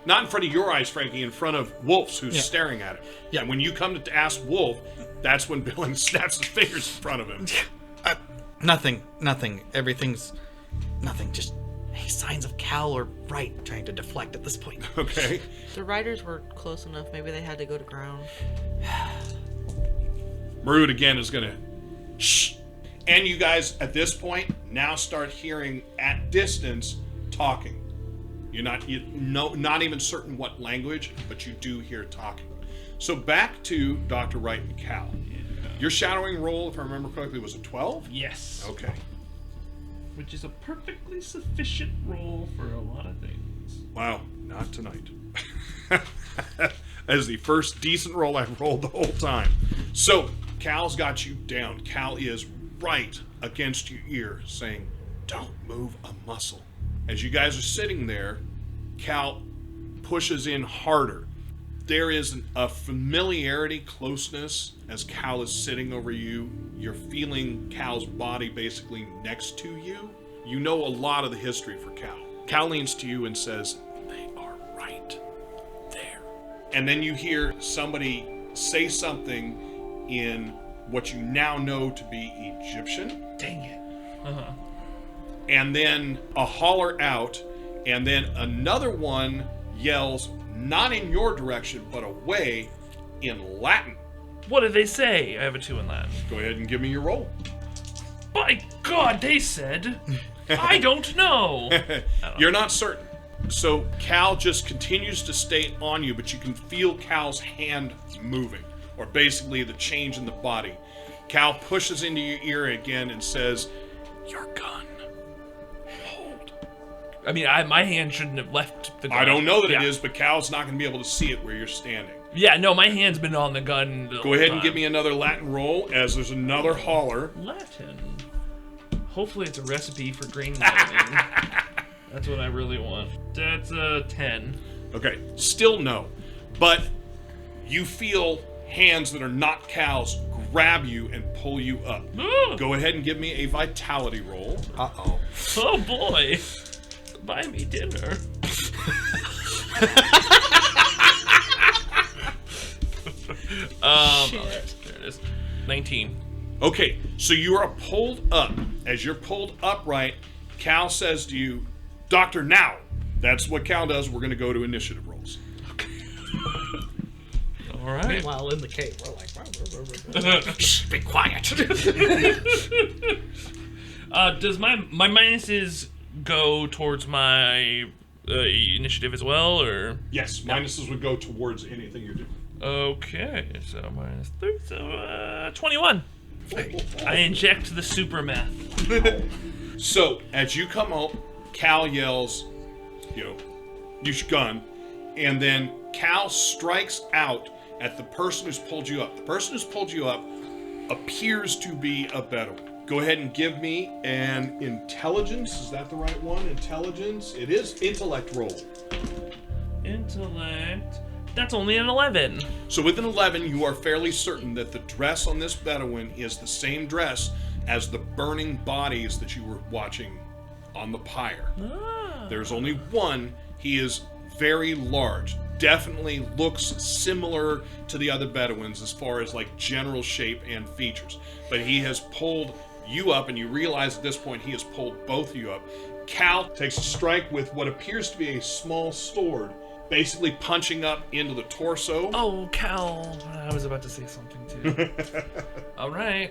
Not in front of your eyes, Franky, in front of Wolfe's, who's staring at it. Yeah. And when you come to ask Wolfe, that's when Billings snaps his fingers in front of him. Nothing. Everything's nothing. Just signs of Cal or Wright trying to deflect at this point. Okay. The riders were close enough. Maybe they had to go to ground. Marut again is going to shh. And you guys, at this point, now start hearing at distance talking. Not even certain what language, but you do hear talking. So back to Dr. Wright and Cal. Your shadowing roll, if I remember correctly, was a 12? Yes. Okay. Which is a perfectly sufficient roll for a lot of things. Wow, not tonight. That is the first decent roll I've rolled the whole time. So, Cal's got you down. Cal is right against your ear, saying, "Don't move a muscle." As you guys are sitting there, Cal pushes in harder. There is a familiarity, closeness, as Cal is sitting over you. You're feeling Cal's body basically next to you. You know a lot of the history for Cal. Cal leans to you and says, "They are right there." And then you hear somebody say something in what you now know to be Egyptian. Dang it. And then a holler out, and then another one yells, not in your direction, but away, in Latin. What did they say? I have a 2 in Latin. Go ahead and give me your roll. By God, they said, I don't know. You're not certain. So Cal just continues to stay on you, but you can feel Cal's hand moving, or basically the change in the body. Cal pushes into your ear again and says, "Your gun. Hold." I mean, my hand shouldn't have left the gun. I don't know that it is, but Cal's not going to be able to see it where you're standing. Yeah, no, my hand's been on the gun the Go whole ahead and time. give me another Latin roll, as there's another holler. Latin. Hopefully it's a recipe for green lightning. That's what I really want. That's a 10. Okay, still no. But you feel hands that are not Cal's grab you and pull you up. Ooh. Go ahead and give me a vitality roll. Uh-oh. Oh boy. Buy me dinner. Shit. There it is. 19. Okay, so you are pulled up. As you're pulled upright, Cal says to you, "Doctor, now." That's what Cal does. We're going to go to initiative rolls. All right. Meanwhile, in the cave, we're like, shh, be quiet. Does my minuses go towards my initiative as well, or? Yes, minuses would go towards anything you're doing. Okay, so -3, so 21. I inject the super math. So, as you come up, Cal yells, use your gun, and then Cal strikes out at the person who's pulled you up. The person who's pulled you up appears to be a Bedouin. Go ahead and give me an intelligence. Is that the right one? Intelligence? It is intellect roll. Intellect. That's only an 11. So with an 11, you are fairly certain that the dress on this Bedouin is the same dress as the burning bodies that you were watching on the pyre. Ah. There's only one. He is very large. Definitely looks similar to the other Bedouins as far as like general shape and features. But he has pulled you up, and you realize at this point he has pulled both of you up. Cal takes a strike with what appears to be a small sword, basically punching up into the torso. Oh, Cal. I was about to say something too. All right.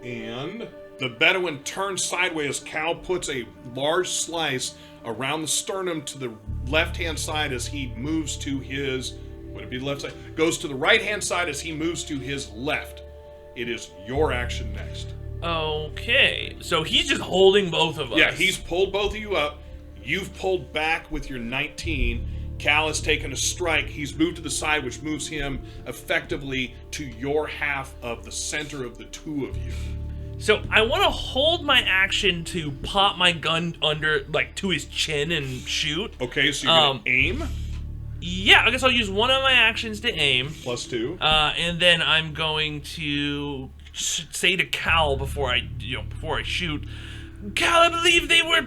And the Bedouin turns sideways. Cal puts a large slice around the sternum to the left-hand side as he moves to his... Would it be the left side? Goes to the right-hand side as he moves to his left. It is your action next. Okay. So he's just holding both of us. Yeah, he's pulled both of you up. You've pulled back with your 19. Cal has taken a strike. He's moved to the side, which moves him effectively to your half of the center of the two of you. So I want to hold my action to pop my gun under, like, to his chin and shoot. Okay, so you're going to aim. Yeah, I guess I'll use one of my actions to aim. +2. And then I'm going to say to Cal before I shoot, Cal, I believe they were...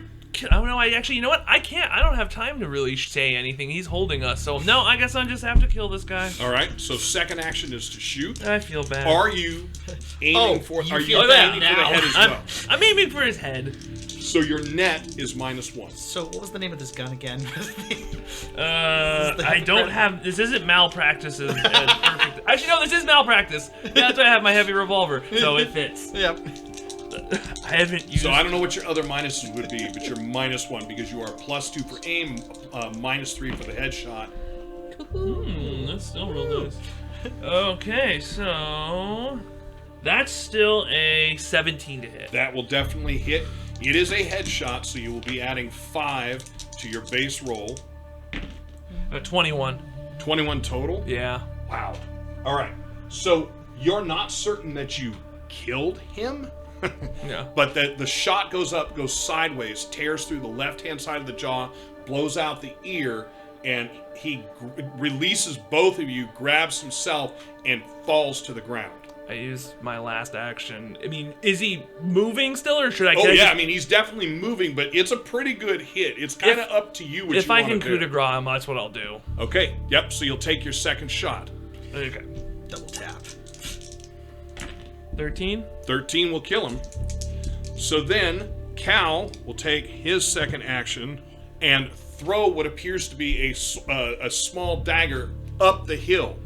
Oh, no, you know what? I can't. I don't have time to really say anything. He's holding us. So, no, I guess I just have to kill this guy. All right, so second action is to shoot. I feel bad. Are you aiming for... you Are feel you bad aiming for the now. head as well? I'm aiming for his head. So your net is -1. So what was the name of this gun again? I don't have... This isn't malpractice as perfect. Actually, no, this is malpractice. Yeah, that's why I have my heavy revolver. So it fits. Yep. I haven't used... So I don't know what your other minuses would be, but you're -1 because you are +2 for aim, -3 for the headshot. That's still real nice. Okay, so that's still a 17 to hit. That will definitely hit. It is a headshot, so you will be adding 5 to your base roll. 21. 21 total? Yeah. Wow. All right. So you're not certain that you killed him? Yeah. But the shot goes up, goes sideways, tears through the left-hand side of the jaw, blows out the ear, and he releases both of you, grabs himself, and falls to the ground. I used my last action. I mean, is he moving still, or should I? Oh yeah, just, I mean he's definitely moving, but it's a pretty good hit. It's kind of up to you what if you I want can to coup do. de grace him, that's what I'll do. Okay. Yep. So you'll take your second shot. Okay. Double tap. 13. 13 will kill him. So then Cal will take his second action and throw what appears to be a small dagger up the hill.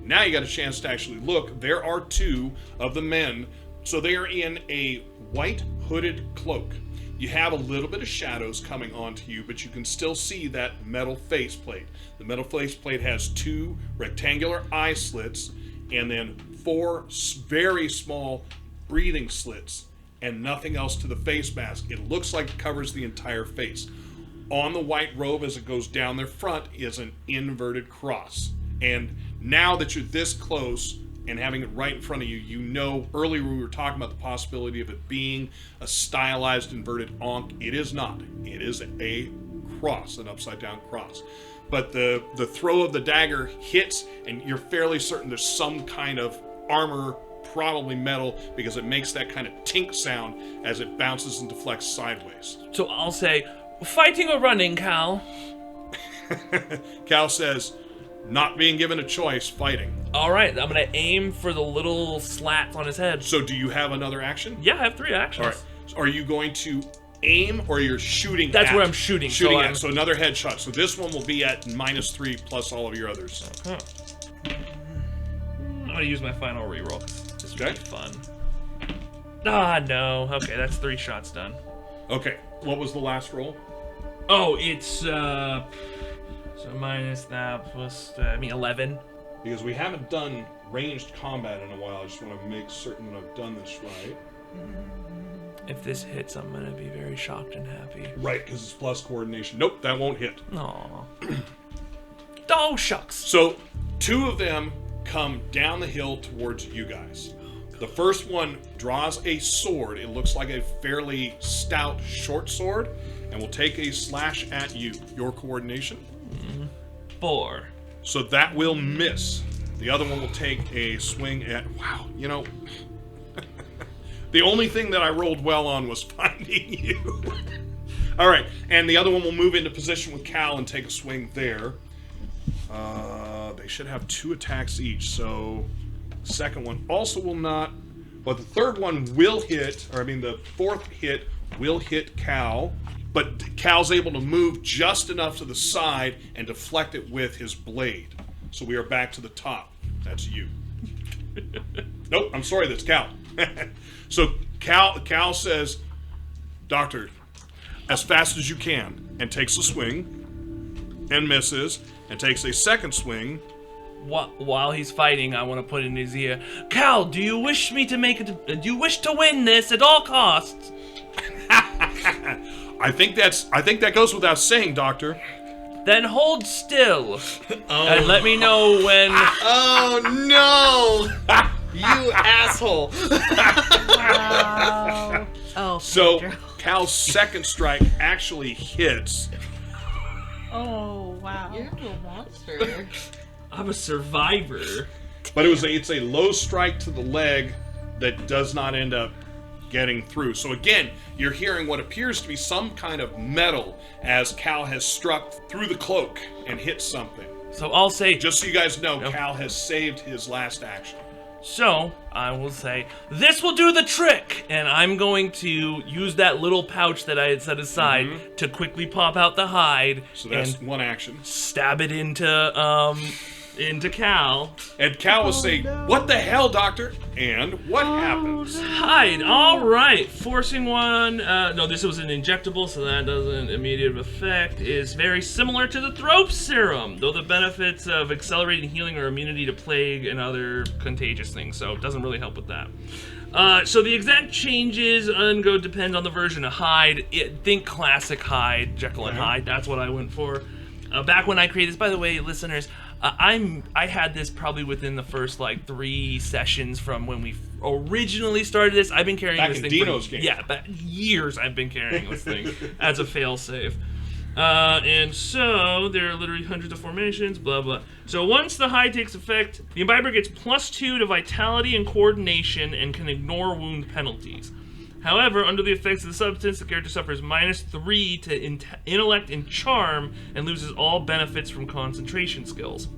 Now you got a chance to actually look. There are 2 of the men. So they are in a white hooded cloak. You have a little bit of shadows coming onto you, but you can still see that metal faceplate. The metal faceplate has 2 rectangular eye slits and then 4 very small breathing slits and nothing else to the face mask. It looks like it covers the entire face. On the white robe as it goes down their front is an inverted cross. And now that you're this close and having it right in front of you, you know earlier we were talking about the possibility of it being a stylized inverted ankh. It is not. It is a cross, an upside down cross. But the throw of the dagger hits and you're fairly certain there's some kind of armor, probably metal, because it makes that kind of tink sound as it bounces and deflects sideways. So I'll say, fighting or running, Cal? Cal says, not being given a choice, fighting. All right, I'm gonna aim for the little slats on his head. So do you have another action? Yeah, I have 3 actions. All right. So are you going to aim or you're shooting That's at? where I'm shooting. Shooting so at. I'm... So another headshot. So this one will be at -3 plus all of your others. Huh. I'm gonna use my final reroll. This would Okay. be fun. Ah, no. Okay, that's 3 shots done. Okay. What was the last roll? Oh, it's so minus that plus 11. Because we haven't done ranged combat in a while. I just want to make certain that I've done this right. If this hits, I'm gonna be very shocked and happy. Right, because it's plus coordination. Nope, that won't hit. Aw. Oh, shucks. So 2 of them come down the hill towards you guys. The first one draws a sword. It looks like a fairly stout short sword, and will take a slash at you. Your coordination? 4. So that will miss. The other one will take a swing at... Wow, you know... the only thing that I rolled well on was finding you. All right, and the other one will move into position with Cal and take a swing there. They should have 2 attacks each, so... The second one also will not... But the third one will hit, or I mean the 4th hit will hit Cal, but Cal's able to move just enough to the side and deflect it with his blade. So we are back to the top. That's you. Nope, I'm sorry, that's Cal. So Cal says, Doctor, as fast as you can, and takes a swing, and misses, and takes a second swing. While he's fighting, I want to put in his ear, Cal, do you wish me to do you wish to win this at all costs? I think that goes without saying, Doctor. Then hold still and let me know when. Oh no! You asshole! Wow. Oh, So Pedro. Cal's second strike actually hits. Oh, wow. You're a monster. I'm a survivor. But it's a low strike to the leg that does not end up getting through. So again, you're hearing what appears to be some kind of metal as Cal has struck through the cloak and hit something. So I'll say, Just so you guys know, Yep. Cal has saved his last action. so I will say, this will do the trick, and I'm going to use that little pouch that I had set aside to quickly pop out the hide So that's and one action. stab it into into Cal. And Cal will say, "What the hell, Doctor?" And what happens? Hide. All right. Forcing one. No, this was an injectable, so that doesn't immediate effect. Is very similar to the throat serum, though the benefits of accelerating healing or immunity to plague and other contagious things. So it doesn't really help with that. So the exact changes depend on the version of Hyde. Think classic Hyde, Jekyll and Hyde. That's what I went for. Back when I created this, by the way, listeners, I had this probably within the first like 3 sessions from when we originally started this. I've been carrying Back this in thing Dino's for game. years. I've been carrying this thing as a failsafe. And so there are literally hundreds of formations, blah blah. So once the high takes effect, the imbiber gets +2 to vitality and coordination and can ignore wound penalties. However, under the effects of the substance, the character suffers -3 to intellect and charm and loses all benefits from concentration skills.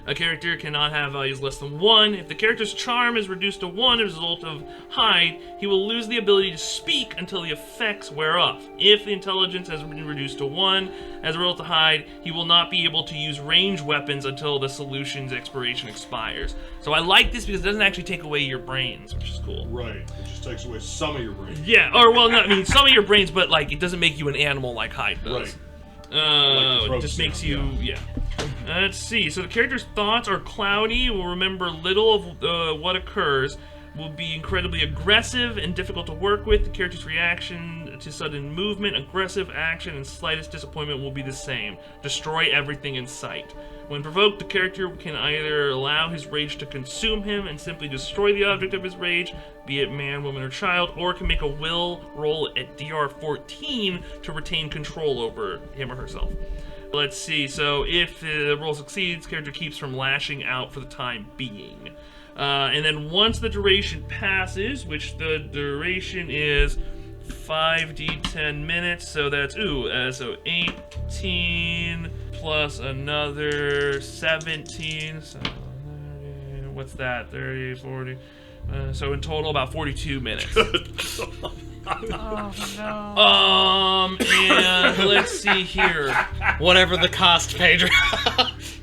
A character cannot have values less than 1. If the character's charm is reduced to 1 as a result of hide, he will lose the ability to speak until the effects wear off. If the intelligence has been reduced to 1 as a result of hide, he will not be able to use ranged weapons until the solution's expiration expires. So I like this because it doesn't actually take away your brains, which is cool. Right. It just takes away some of your brain. Yeah, or well, no, I mean some of your brains, but like it doesn't make you an animal like Hyde does. Right. Like the It throat just makes serum, you, yeah. Let's see. So the character's thoughts are cloudy, will remember little of what occurs, will be incredibly aggressive and difficult to work with. The character's reaction to sudden movement, aggressive action, and slightest disappointment will be the same. Destroy everything in sight. When provoked, the character can either allow his rage to consume him and simply destroy the object of his rage, be it man, woman, or child, or can make a will roll at DR 14 to retain control over him or herself. Let's see, so if the roll succeeds, character keeps from lashing out for the time being. And then once the duration passes, which the duration is 5d10 minutes, so that's, so 18 plus another 17, so what's that, 30, 40, so in total about 42 minutes. Oh no. And let's see here. Whatever the cost, Pedro.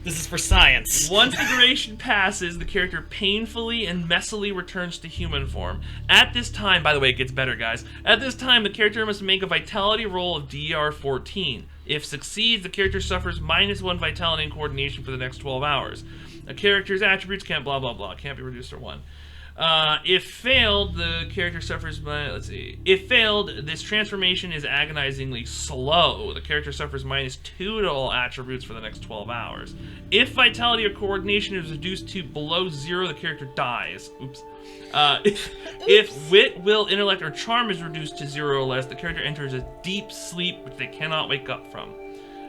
This is for science. Once the duration passes, the character painfully and messily returns to human form. At this time, by the way, it gets better, guys. At this time, the character must make a vitality roll of DR 14. If succeeds, the character suffers -1 vitality and coordination for the next 12 hours. A character's attributes can't blah blah blah, can't be reduced to 1. If failed, the character suffers by, let's see. If failed, this transformation is agonizingly slow. The character suffers -2 to all attributes for the next 12 hours. If vitality or coordination is reduced to below 0, the character dies. Oops. If wit, will, intellect, or charm is reduced to 0 or less, the character enters a deep sleep which they cannot wake up from.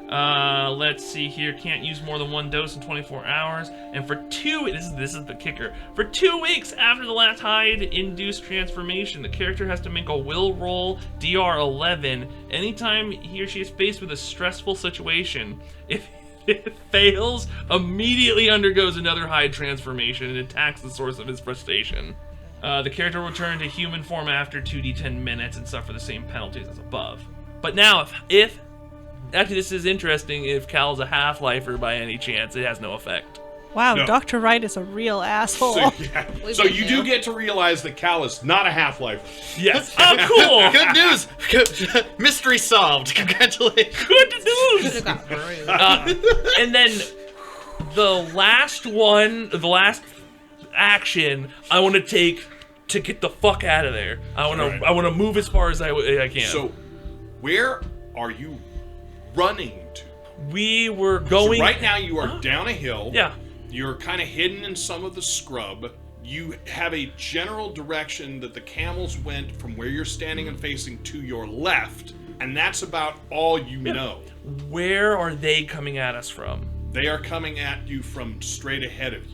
Let's see here. Can't use more than 1 dose in 24 hours. And for 2, this is the kicker. For 2 weeks after the last hide-induced transformation, the character has to make a will roll DR 11 anytime he or she is faced with a stressful situation. If it fails, immediately undergoes another hide transformation and attacks the source of his frustration. The character will return to human form after 2d10 minutes and suffer the same penalties as above. But now, if actually, this is interesting. If Cal's a half-lifer by any chance, it has no effect. Wow, No. Dr. Wright is a real asshole. So, yeah. So been you here. do get to realize that Cal is not a half-lifer. Yes. Oh, cool. Good news! Mystery solved. Congratulations. Good news. Should've got through. And then the last action I want to take to get the fuck out of there. I want to move as far as I can. So, where are you running to? we were going So right now you are down a hill. Yeah. You're kind of hidden in some of the scrub. You have a general direction that the camels went from where you're standing and facing to your left, and that's about all you know. Where are they coming at us from? They are coming at you from straight ahead of you.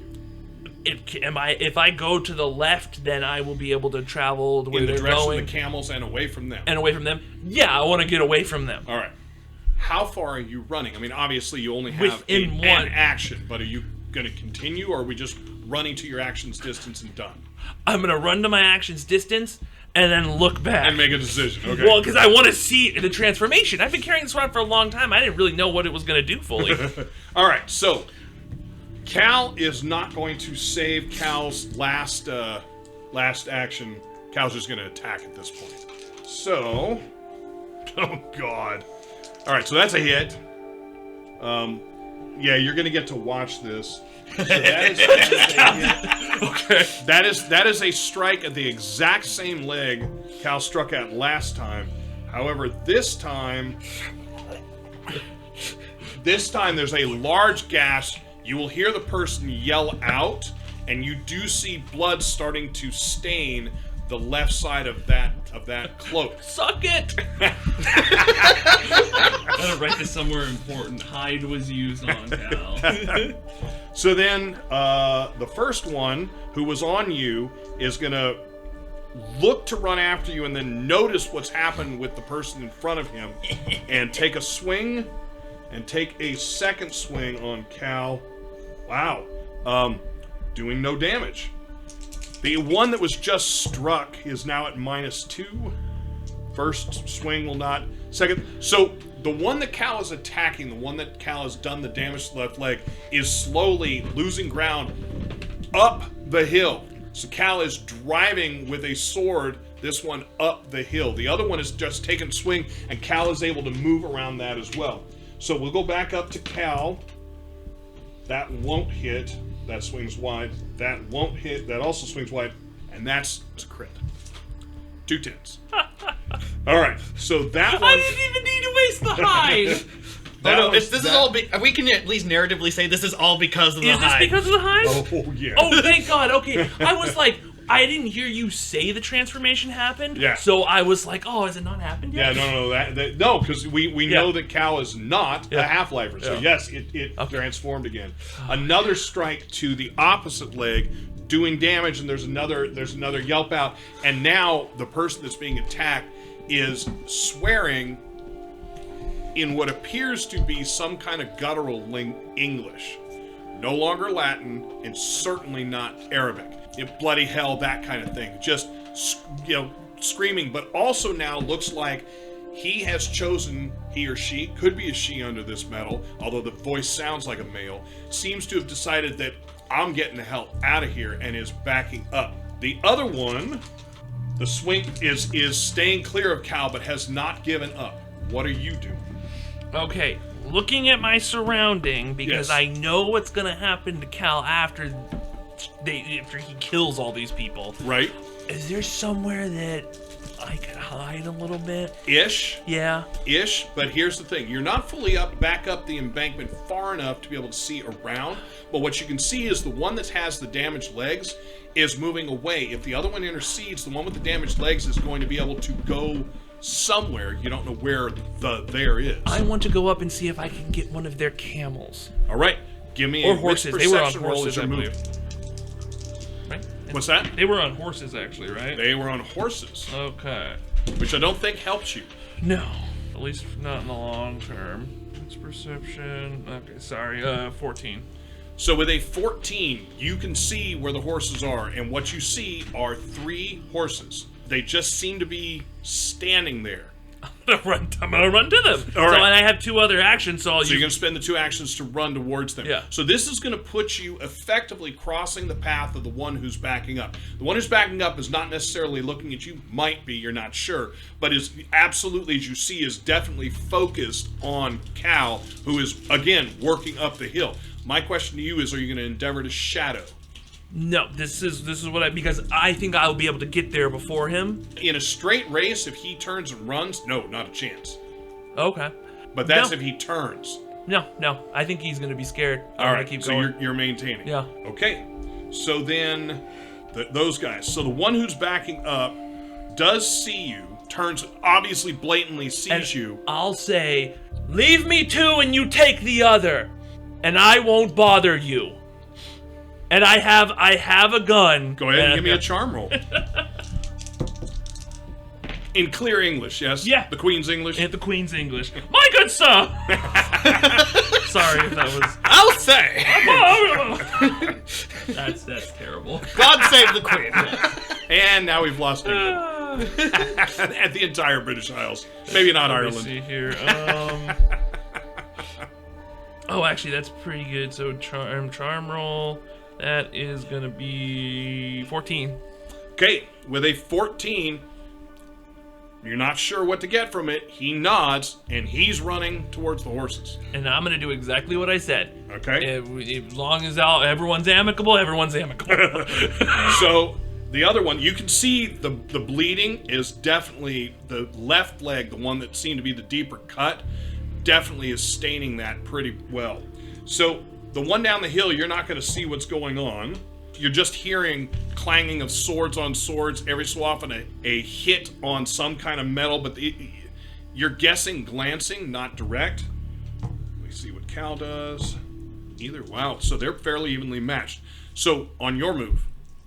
If I go to the left, then I will be able to travel to where In the they're direction going of the camels and away from them. and away from them. Yeah, I want to get away from them. All right. How far are you running? I mean, obviously you only have Within an one. action, but are you going to continue, or are we just running to your action's distance and done? I'm gonna run to my action's distance and then look back. And make a decision, okay? Well, because I want to see the transformation. I've been carrying this around for a long time. I didn't really know what it was gonna do fully. All right, so Cal is not going to save Cal's last action. Cal's just going to attack at this point. So, oh god. All right, so that's a hit. Yeah, you're going to get to watch this. So that is a hit. Okay. That is a strike at the exact same leg Cal struck at last time. However, this time there's a large gash. You will hear the person yell out, and you do see blood starting to stain the left side of that cloak. Suck it! I gotta write this somewhere important. Hide was used on Cal. So then, the first one who was on you is gonna look to run after you and then notice what's happened with the person in front of him and take a swing and take a second swing on Cal. Wow. Doing no damage. The one that was just struck is now at -2. First swing will not. Second. So the one that Cal is attacking, the one that Cal has done the damage to the left leg, is slowly losing ground up the hill. So Cal is driving with a sword, this one up the hill. The other one is just taking a swing, and Cal is able to move around that as well. So we'll go back up to Cal. That won't hit. That swings wide. That won't hit. That also swings wide. And that's a crit. 2 10s. All right. So that one. I didn't even need to waste the hide. This is all. We can at least narratively say this is all because of the Is this hide. because of the hide? Oh yeah. Oh, thank God. Okay. I was like, I didn't hear you say the transformation happened. Yeah. So I was like, oh, has it not happened Yeah, yet? no, no, because we know that Cal is not a half-lifer. So Yeah. yes, it transformed again. Another strike to the opposite leg, doing damage, and there's another yelp out, and now the person that's being attacked is swearing in what appears to be some kind of guttural English. No longer Latin, and certainly not Arabic. Bloody hell, that kind of thing. Just, screaming, but also now looks like he has chosen, he or she, could be a she under this metal, although the voice sounds like a male, seems to have decided that I'm getting the hell out of here and is backing up. The other one, the swing is staying clear of Cal, but has not given up. What are you doing? Okay. Looking at my surrounding, because Yes. I know what's going to happen to Cal after he kills all these people. Right? Is there somewhere that I could hide a little bit? Ish. Yeah. Ish, but here's the thing. You're not fully back up the embankment far enough to be able to see around, but what you can see is the one that has the damaged legs is moving away. If the other one intercedes, the one with the damaged legs is going to be able to go somewhere. You don't know where there is. I want to go up and see if I can get one of their camels. All right. Give me Or a horses. wits They were on perception roll horses, as you're I moving. believe. Right? What's that? They were on horses, actually, right? They were on horses, Okay. which I don't think helps you. No. At least not in the long term. It's perception. Okay, sorry. 14. So with a 14, you can see where the horses are, and what you see are 3 horses. They just seem to be standing there. I'm gonna run to them. All right. So, and I have 2 other actions, so I'll So you're use... going to spend the 2 actions to run towards them. Yeah. So this is going to put you effectively crossing the path of the one who's backing up. The one who's backing up is not necessarily looking at you. Might be, you're not sure. But is absolutely, as you see, is definitely focused on Cal, who is, again, working up the hill. My question to you is, are you going to endeavor to shadow? No, this is what because I think I'll be able to get there before him. In a straight race, if he turns and runs, no, not a chance. Okay. But that's No. if he turns. No. I think he's gonna be scared. I'm All gonna right, keep so going. you're maintaining. Yeah. Okay. So then, those guys. So the one who's backing up does see you, turns, obviously blatantly sees And you. I'll say, leave me 2 and you take the other, and I won't bother you. And I have a gun. Go ahead and give me a charm roll. In clear English, yes? Yeah. The Queen's English? At the Queen's English. My good sir! Sorry if that was... I'll say, That's terrible. God save the Queen. And now we've lost England. At the entire British Isles. Maybe not Let me Ireland. see here. Oh, actually, that's pretty good. So charm roll, that is gonna be 14. Okay, with a 14, you're not sure what to get from it. He nods, and he's running towards the horses. And I'm gonna do exactly what I said. Okay. As long as everyone's amicable, everyone's amicable. So the other one, you can see the bleeding is definitely the left leg, the one that seemed to be the deeper cut, definitely is staining that pretty well. So the one down the hill, you're not going to see what's going on. You're just hearing clanging of swords on swords, every so often a hit on some kind of metal, but you're guessing glancing, not direct. Let me see what Cal does. Either, wow, so they're fairly evenly matched. So on your move,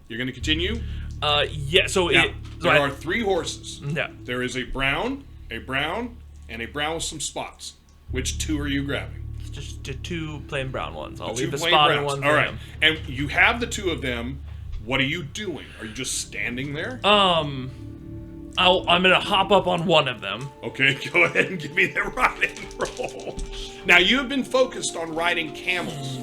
you're going to continue? Yeah, so Now, there are 3 horses. Yeah. There is a brown, and a brown with some spots. Which 2 are you grabbing? Just 2 plain brown ones. I'll The leave 2 the plain spotted browns. ones All for right. him. And you have the 2 of them. What are you doing? Are you just standing there? I'm gonna hop up on one of them. Okay, go ahead and give me the riding roll. Now, you have been focused on riding camels.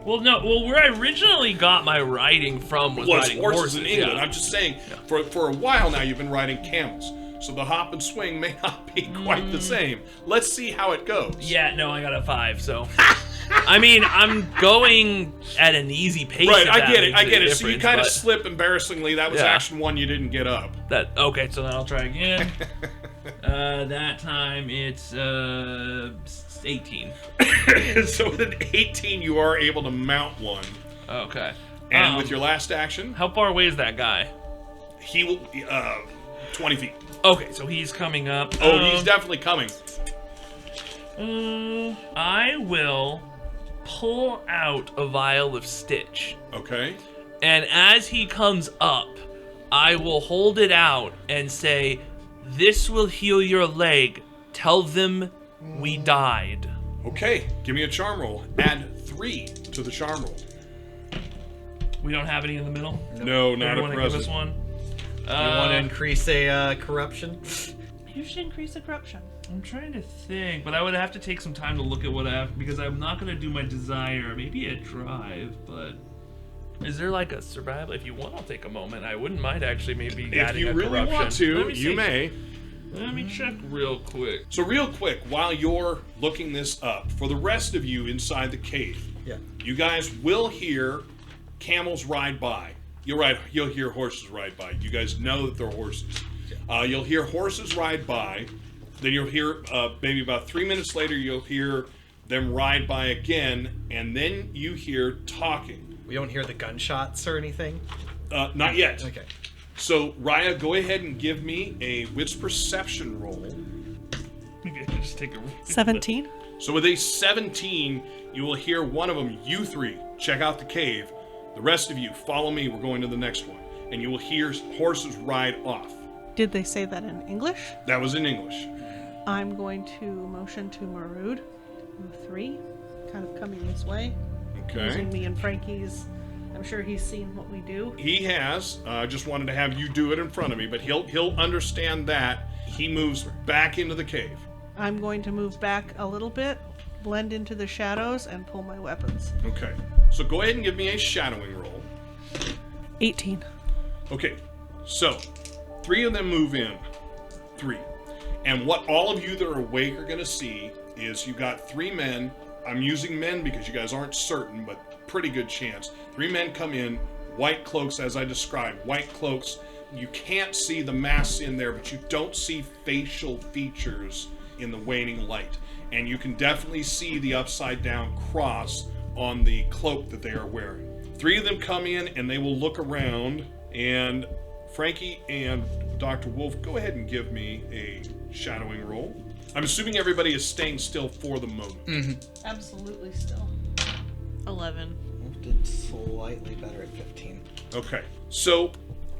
Well, no. Well, where I originally got my riding from was Well, it's riding horses in England. Yeah. I'm just saying, for a while now, you've been riding camels. So the hop and swing may not be quite the same. Let's see how it goes. Yeah, no, I got a 5, so. I mean, I'm going at an easy pace. Right, if I that get it. makes I a get it. So you difference, kind of but slip embarrassingly. That was Yeah. action 1 you didn't get up. Okay, so then I'll try again. That time it's 18. So with an 18, you are able to mount one. Okay. And with your last action, How far away is that guy? he will 20 feet. Okay, so he's coming up. Oh, he's definitely coming. I will pull out a vial of stitch. Okay. And as he comes up, I will hold it out and say, "This will heal your leg. Tell them we died." Okay. Give me a charm roll. Add 3 to the charm roll. We don't have any in the middle? No, not Everyone at give us present. one? You want to increase a corruption? You should increase the corruption. I'm trying to think, but I would have to take some time to look at what I have, because I'm not going to do my desire. Maybe a drive, but... Is there like a survival? If you want, I'll take a moment. I wouldn't mind actually maybe If adding you a really corruption. want to, Let me you see. may. Let me check real quick. So real quick, while you're looking this up, for the rest of you inside the cave, Yeah. you guys will hear camels ride by. You'll hear horses ride by. You guys know that they're horses. You'll hear horses ride by. Then you'll hear, maybe about 3 minutes later, you'll hear them ride by again, and then you hear talking. We don't hear the gunshots or anything? Not yet. Okay. So, Raya, go ahead and give me a wits perception roll. Maybe I can just take a... 17. So with a 17, you will hear one of them, you 3, check out the cave. The rest of you, follow me, we're going to the next one. And you will hear horses ride off. Did they say that in English? That was in English. I'm going to motion to Marud. 3, kind of coming this way. Okay. Using me and Franky's. I'm sure he's seen what we do. He has. I just wanted to have you do it in front of me, but he'll understand that. He moves back into the cave. I'm going to move back a little bit, blend into the shadows, and pull my weapons. Okay. So go ahead and give me a shadowing roll. 18. Okay. So 3 of them move in. 3. And what all of you that are awake are going to see is you've got 3 men. I'm using men because you guys aren't certain, but pretty good chance. 3 men come in, white cloaks as I described, white cloaks. You can't see the masks in there, but you don't see facial features in the waning light. And you can definitely see the upside down cross on the cloak that they are wearing. 3 of them come in and they will look around, and Franky and Dr. Wolfe, go ahead and give me a shadowing roll. I'm assuming everybody is staying still for the moment. Absolutely still. 11. Wolf did slightly better at 15. Okay, so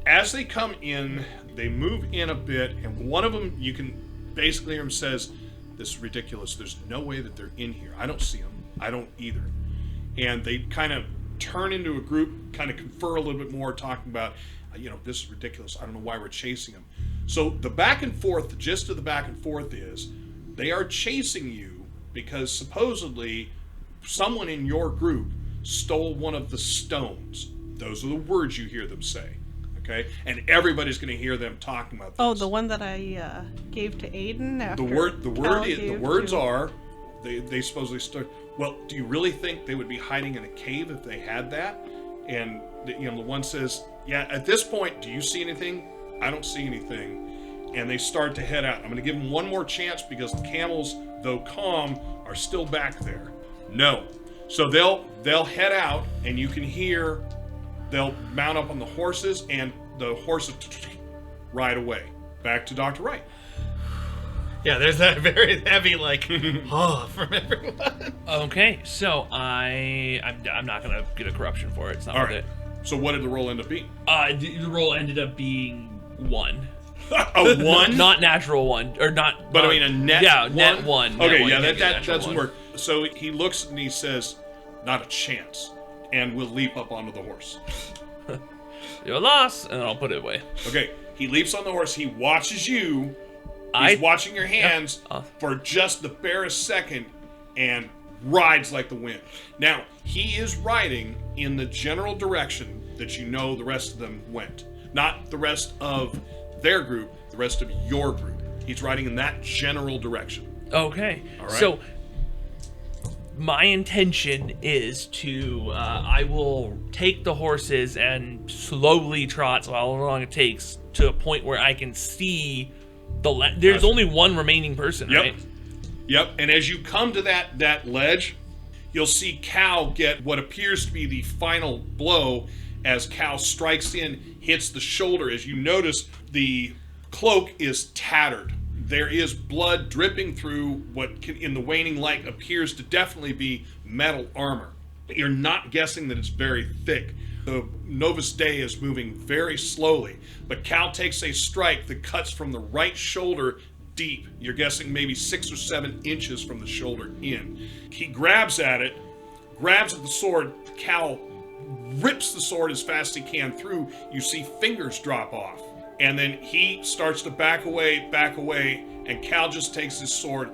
as they come in, they move in a bit, and one of them, you can basically hear him says, "This is ridiculous. There's no way that they're in here. I don't see them. I don't either." And they kind of turn into a group, kind of confer a little bit more, talking about, this is ridiculous. I don't know why we're chasing them. So the back and forth, the gist of the back and forth is, they are chasing you because supposedly someone in your group stole one of the stones. Those are the words you hear them say. Okay? And everybody's going to hear them talking about this. Oh, the one that I gave to Ayden after The words are, they supposedly start. Well, do you really think they would be hiding in a cave if they had that? And the one says, yeah. At this point, do you see anything? I don't see anything. And they start to head out. I'm going to give them one more chance because the camels, though calm, are still back there. No. So they'll head out, and you can hear. They'll mount up on the horses, and the horses ride away. Back to Dr. Wright. Yeah, there's that very heavy, from everyone. Okay, so I'm not gonna get a corruption for it. It's not All worth right. it. So what did the roll end up being? The roll ended up being 1. A 1? Not natural 1, or not. But not, I mean a net. Yeah, 1? net 1. Okay, net yeah, one, that natural doesn't 1. work. So he looks and he says, "Not a chance," and we'll leap up onto the horse. You're lost, and I'll put it away. Okay, he leaps on the horse. He watches you. He's watching your hands for just the barest second, and rides like the wind. Now he is riding in the general direction that you know the rest of them went, not the rest of their group, the rest of your group. He's riding in that general direction. Okay. All right. So my intention is to I will take the horses and slowly trot, so how long it takes, to a point where I can see there's only one remaining person, Yep. right? Yep. And as you come to that ledge, you'll see Cal get what appears to be the final blow as Cal strikes in, hits the shoulder. As you notice, the cloak is tattered. There is blood dripping through what in the waning light appears to definitely be metal armor. You're not guessing that it's very thick. The Novus Dei is moving very slowly, but Cal takes a strike that cuts from the right shoulder deep. You're guessing maybe 6 or 7 inches from the shoulder in. He grabs at the sword. Cal rips the sword as fast as he can through. You see fingers drop off. And then he starts to back away, and Cal just takes his sword,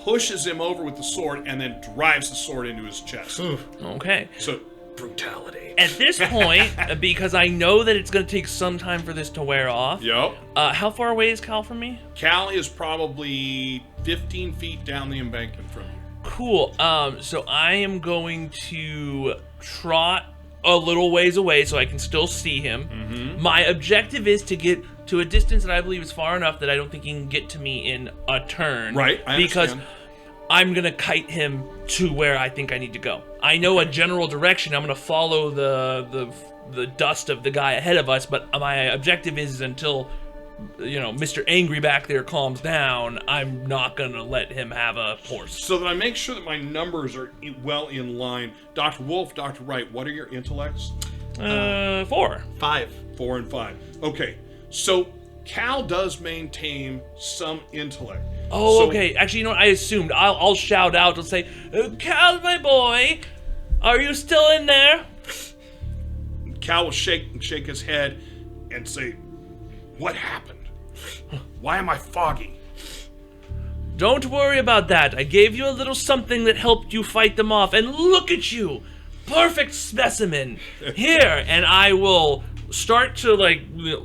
pushes him over with the sword, and then drives the sword into his chest. Okay. So, brutality. At this point, because I know that it's going to take some time for this to wear off. Yep. How far away is Cal from me? Cal is probably 15 feet down the embankment from you. Cool. So I am going to trot a little ways away so I can still see him. Mm-hmm. My objective is to get to a distance that I believe is far enough that I don't think he can get to me in a turn. Right, I because understand. I'm going to kite him to where I think I need to go. I know a general direction. I'm going to follow the dust of the guy ahead of us, but my objective is until Mr. Angry back there calms down, I'm not going to let him have a horse. So that I make sure that my numbers are well in line. Dr. Wolfe, Dr. Wright, what are your intellects? 4. 5. 4 and 5. Okay, so Cal does maintain some intellect. Oh, So- okay. Actually, you know what? I assumed. I'll shout out and say, Cal, my boy, are you still in there? Cal will shake his head and say, "What happened? Why am I foggy?" Don't worry about that. I gave you a little something that helped you fight them off, and look at you! Perfect specimen! Here, and I will start to,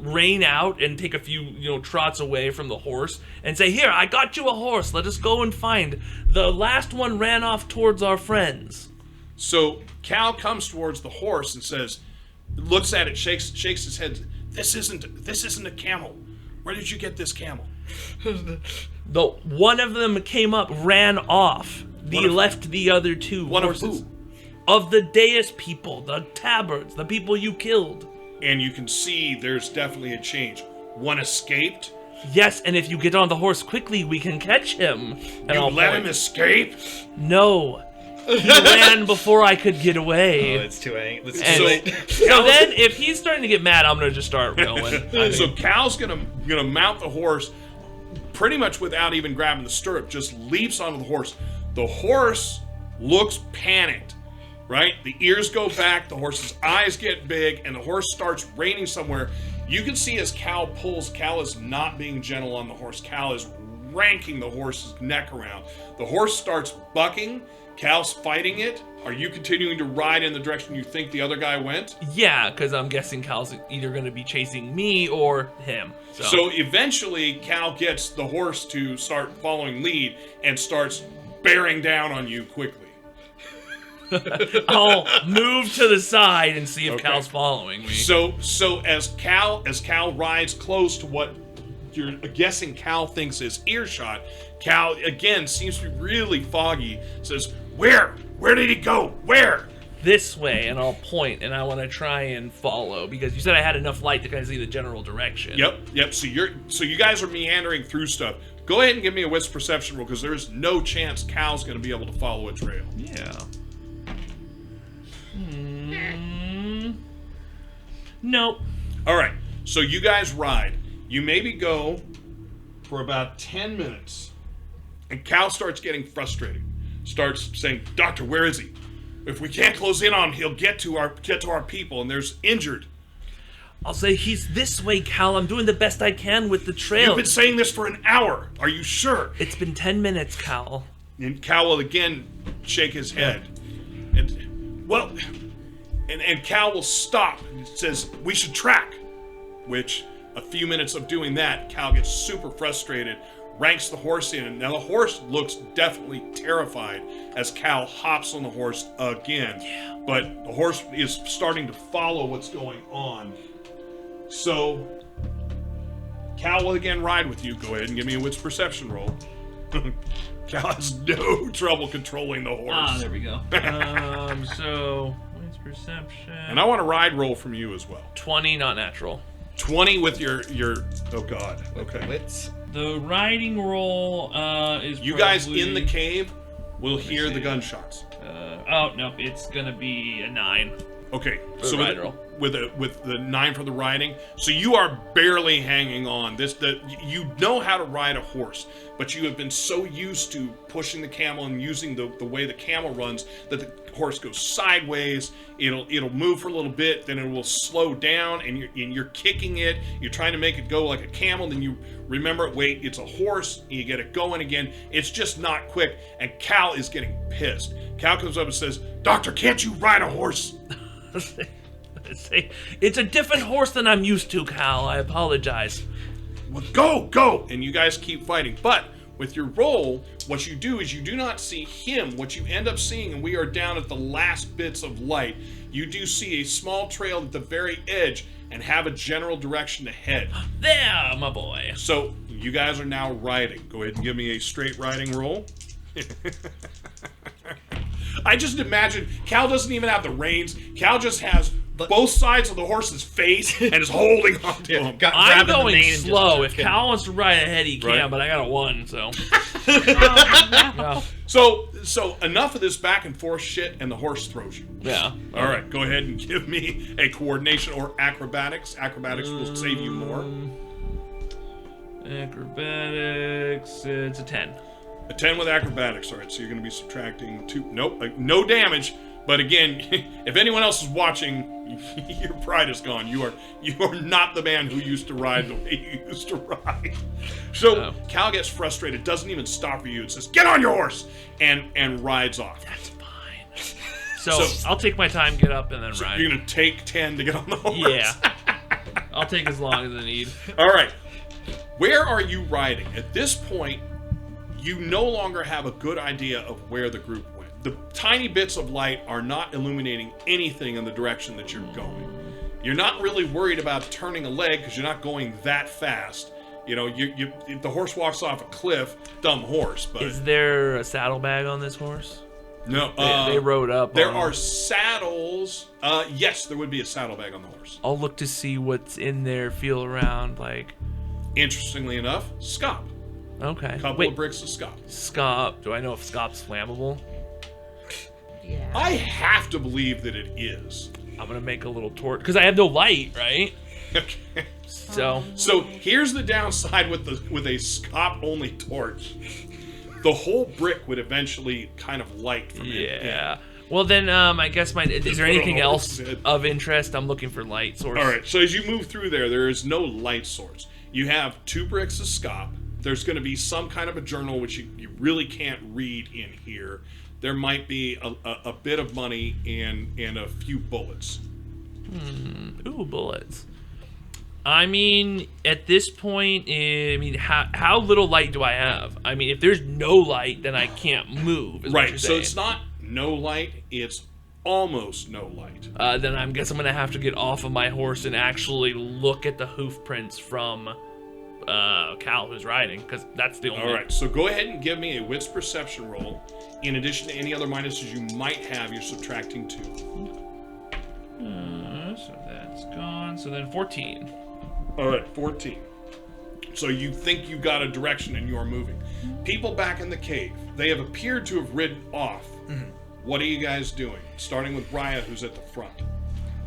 rein out and take a few, trots away from the horse and say, here, I got you a horse. Let us go and find. The last one ran off towards our friends. So Cal comes towards the horse and says, looks at it, shakes his head. This isn't a camel. Where did you get this camel? One of them came up, ran off. Left the other two One of horses. who? Of the Deus people, the tabards, the people you killed. And you can see there's definitely a change. One escaped. Yes, and if you get on the horse quickly, we can catch him. And You I'll let point. him escape? No. He ran before I could get away. It's too late. It's And too late. so then, if he's starting to get mad, I'm gonna just start going. So Cal's gonna mount the horse pretty much without even grabbing the stirrup, just leaps onto the horse. The horse looks panicked, right? The ears go back, the horse's eyes get big, and the horse starts reining somewhere. You can see as Cal pulls, Cal is not being gentle on the horse. Cal is cranking the horse's neck around. The horse starts bucking. Cal's fighting it. Are you continuing to ride in the direction you think the other guy went? Yeah, because I'm guessing Cal's either going to be chasing me or him. So eventually, Cal gets the horse to start following lead and starts bearing down on you quickly. I'll move to the side and see if Okay. Cal's following me. So as Cal rides close to what you're guessing Cal thinks is earshot, Cal again seems to be really foggy. Says, "Where? Where did he go? Where?" This way, and I'll point, and I want to try and follow because you said I had enough light to kind of see the general direction. Yep. So you guys are meandering through stuff. Go ahead and give me a wisp perception roll because there's no chance Cal's going to be able to follow a trail. Yeah. Nope. All right. So you guys ride. You maybe go for about 10 minutes, and Cal starts getting frustrated. Starts saying, "Doctor, where is he? If we can't close in on him, he'll get to our people, and there's injured." I'll say he's this way, Cal. I'm doing the best I can with the trail. You've been saying this for an hour. Are you sure? It's been 10 minutes, Cal. And Cal will again shake his head. And Cal will stop and says, "We should track." Which, a few minutes of doing that, Cal gets super frustrated, ranks the horse in. Now the horse looks definitely terrified as Cal hops on the horse again. Yeah. But the horse is starting to follow what's going on. So, Cal will again ride with you. Go ahead and give me a wits perception roll. Cal has no trouble controlling the horse. Ah, there we go. So, what's perception? And I want a ride roll from you as well. 20, not natural. 20 with your oh god. Okay. Wits. The riding roll is You guys probably- in the cave will hear the see. gunshots. Oh, no, it's gonna be a 9. Okay, For so the ride roll. with the 9 for the riding, so you are barely hanging on. You know how to ride a horse, but you have been so used to pushing the camel and using the way the camel runs that the horse goes sideways. It'll move for a little bit, then it will slow down, and you're kicking it. You're trying to make it go like a camel, then you remember, wait, it's a horse, and you get it going again. It's just not quick, and Cal is getting pissed. Cal comes up and says, "Doctor, can't you ride a horse?" Say, it's a different horse than I'm used to, Cal. I apologize. Well, go! And you guys keep fighting. But with your roll, what you do is you do not see him. What you end up seeing, and we are down at the last bits of light, you do see a small trail at the very edge and have a general direction to head. There, my boy. So you guys are now riding. Go ahead and give me a straight riding roll. I just imagine Cal doesn't even have the reins. Cal just has both sides of the horse's face and is holding on to him. I'm going slow. If Cal wants to ride ahead, he can, Right. but I got a 1, so. So enough of this back and forth shit, and the horse throws you. Yeah. All right, go ahead and give me a coordination or acrobatics. Acrobatics will save you more. Acrobatics, it's a 10. A 10 with acrobatics. All right, so you're going to be subtracting 2. Nope, no damage. But again, if anyone else is watching, your pride is gone. You are not the man who used to ride the way you used to ride. So Cal gets frustrated, doesn't even stop for you, and says, "Get on your horse!" and rides off. That's fine. So I'll take my time, get up, and then ride. You're going to take 10 to get on the horse? Yeah. I'll take as long as I need. All right. Where are you riding? At this point, you no longer have a good idea of where the group went. The tiny bits of light are not illuminating anything in the direction that you're going. You're not really worried about turning a leg because you're not going that fast. You know, if the horse walks off a cliff, dumb horse. But Is there a saddlebag on this horse? no, They rode up. There on are it. saddles. Yes, there would be a saddlebag on the horse. I'll look to see what's in there, feel around, like. Interestingly enough, scop. Okay. A couple of bricks of scop. Scop. Do I know if scop's flammable? Yeah. I have to believe that it is. I'm gonna make a little torch because I have no light, right? Okay. So So here's the downside with a scop only torch. The whole brick would eventually kind of light from it. yeah. Well then, I guess is there anything else It. of interest? I'm looking for light source. All right. So as you move through there is no light source. You have 2 bricks of scop. There's going to be some kind of a journal which you really can't read in here. There might be a bit of money and a few bullets. Ooh, bullets. I mean, at this point, how little light do I have? I mean, if there's no light, then I can't move. Is what you're Right, so saying. it's not no light, it's almost no light. Then I guess I'm gonna have to get off of my horse and actually look at the hoof prints from Cal, who's riding, because that's the only. All right, so go ahead and give me a wits perception roll. In addition to any other minuses you might have, you're subtracting 2. So that's gone. So then 14. All right, 14. So you think you got a direction and you are moving. People back in the cave, they have appeared to have ridden off. What are you guys doing? Starting with Raya, who's at the front.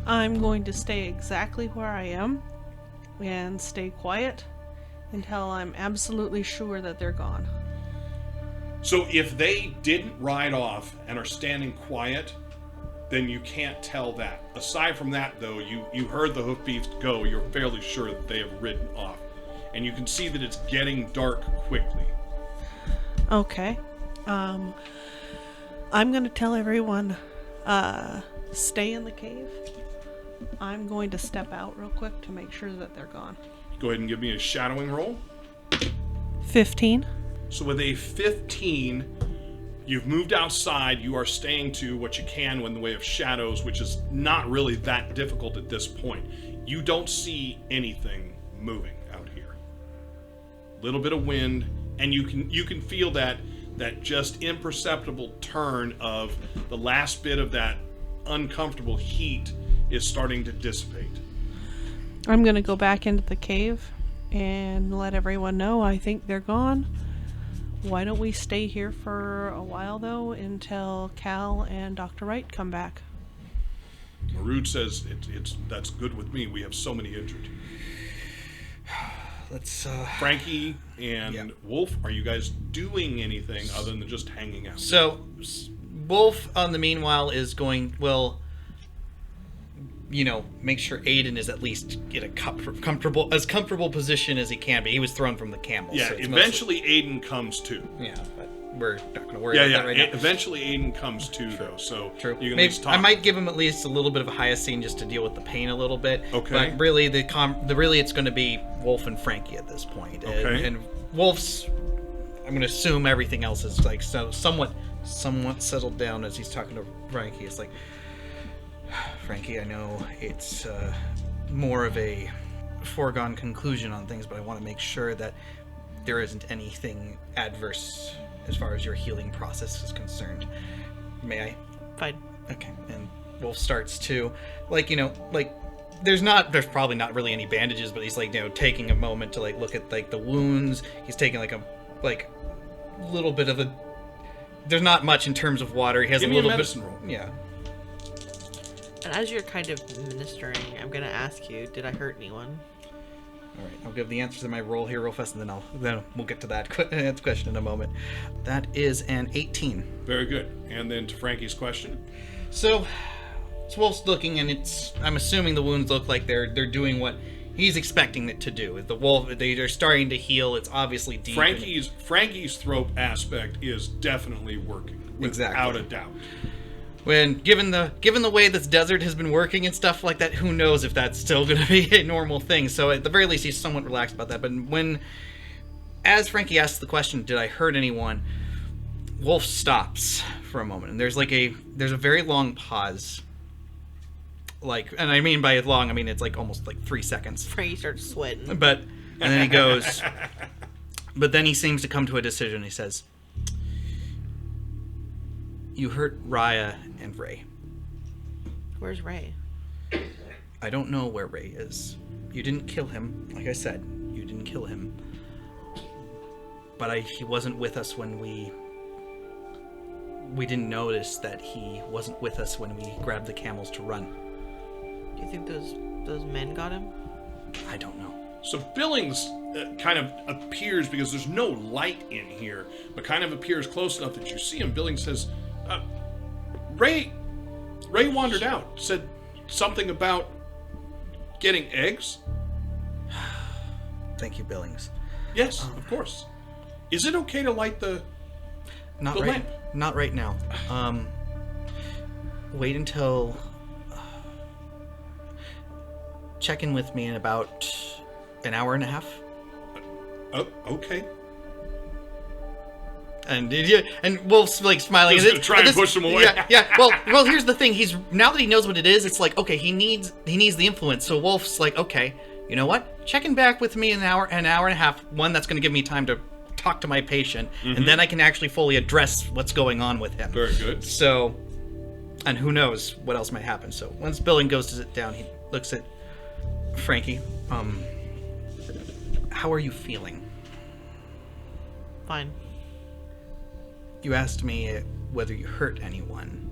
I'm going to stay exactly where I am and stay quiet until I'm absolutely sure that they're gone. So if they didn't ride off and are standing quiet, then you can't tell that. Aside from that, though, you heard the hoofbeats go. You're fairly sure that they have ridden off. And you can see that it's getting dark quickly. Okay. I'm going to tell everyone, stay in the cave. I'm going to step out real quick to make sure that they're gone. Go ahead and give me a shadowing roll. 15. So with a 15, you've moved outside. You are staying to what you can in the way of shadows, which is not really that difficult at this point. You don't see anything moving out here. Little bit of wind, and you can feel that just imperceptible turn of the last bit of that uncomfortable heat is starting to dissipate. I'm going to go back into the cave and let everyone know I think they're gone. Why don't we stay here for a while, though, until Cal and Dr. Wright come back? Marud says that's good with me. We have so many injured. Let's Franky and Wolfe, are you guys doing anything other than just hanging out? So Wolfe on the meanwhile is going, well, make sure Ayden is at least in a comfortable position as he can be. He was thrown from the camel. Yeah, so it's eventually Ayden comes to. Yeah, but we're not going to worry about that right now. Eventually Ayden comes to, though, so True. you can Maybe, at least talk. I might give him at least a little bit of a hyoscene just to deal with the pain a little bit. Okay. But really, really it's going to be Wolfe and Franky at this point. Okay. And Wolfe's, I'm going to assume everything else is like somewhat settled down as he's talking to Franky. It's like, Franky, I know it's more of a foregone conclusion on things, but I want to make sure that there isn't anything adverse as far as your healing process is concerned. May I? Fine. Okay. And Wolfe starts to, there's probably not really any bandages, but he's taking a moment to look at the wounds. He's taking a little bit of a. There's not much in terms of water. He has Give a me a little medicine bit. roll. Yeah. And as you're kind of ministering, I'm gonna ask you, did I hurt anyone? All right, I'll give the answer to my roll here real fast, and then we'll get to that question in a moment. That is an 18. Very good. And then to Franky's question. So Wolf's looking, and I'm assuming the wounds look like they're doing what he's expecting it to do. The wolf, they're starting to heal. It's obviously deep. Franky's throat aspect is definitely working, without a doubt. When given the way this desert has been working and stuff like that, who knows if that's still going to be a normal thing. So at the very least, he's somewhat relaxed about that. But as Franky asks the question, "Did I hurt anyone?" Wolfe stops for a moment, and there's a very long pause. And I mean by long, I mean it's almost 3 seconds. Franky starts sweating. But and then he goes. But then he seems to come to a decision. He says, "You hurt Raya and Ray." Where's Ray? I don't know where Ray is. You didn't kill him. Like I said, you didn't kill him. But he wasn't with us when we didn't notice that he wasn't with us when we grabbed the camels to run. Do you think those men got him? I don't know. So Billings kind of appears, because there's no light in here, but kind of appears close enough that you see him. Billings says, Ray wandered out, said something about getting eggs. Thank you, Billings. Yes, of course. Is it okay to light the Not The right. lamp. Not right now. Wait until. Check in with me in about an hour and a half. Oh, okay. And Wolf's like smiling. Just gonna try and push him away. Yeah. Well, here's the thing. He's now that he knows what it is. It's like, okay, he needs the influence. So Wolf's like, okay, you know what? Check in back with me in an hour and a half. One, that's going to give me time to talk to my patient, and then I can actually fully address what's going on with him. Very good. So, and who knows what else might happen. So once Billing goes to sit down, he looks at Franky. How are you feeling? Fine. You asked me whether you hurt anyone,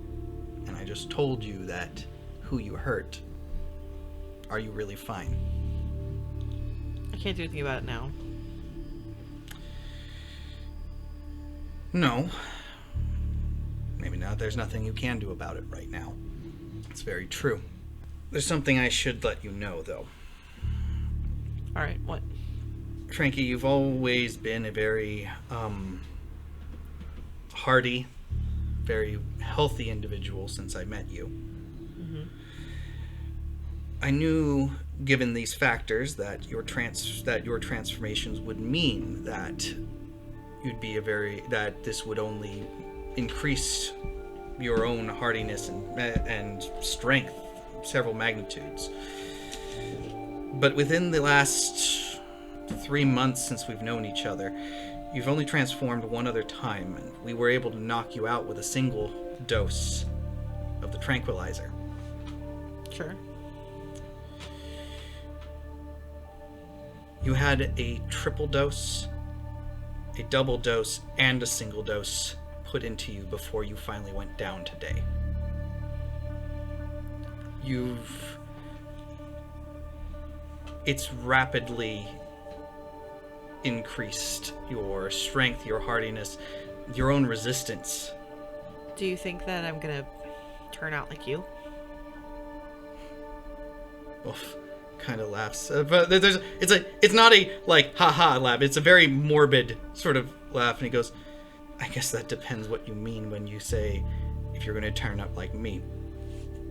and I just told you that who you hurt. Are you really fine? I can't do anything about it now. No. Maybe not. There's nothing you can do about it right now. It's very true. There's something I should let you know, though. Alright, what? Franky, you've always been a very, hearty, very healthy individual since I met you. I knew, given these factors, that your transformations would mean that you'd be that this would only increase your own hardiness and strength several magnitudes. But within the last 3 months since we've known each other, you've only transformed one other time, and we were able to knock you out with a single dose of the tranquilizer. Sure. You had a triple dose, a double dose, and a single dose put into you before you finally went down today. It's rapidly increased your strength, your hardiness, your own resistance. Do you think that I'm gonna turn out like you? Wolf kind of laughs, but it's not a like haha laugh. It's a very morbid sort of laugh, and he goes, "I guess that depends what you mean when you say if you're going to turn up like me."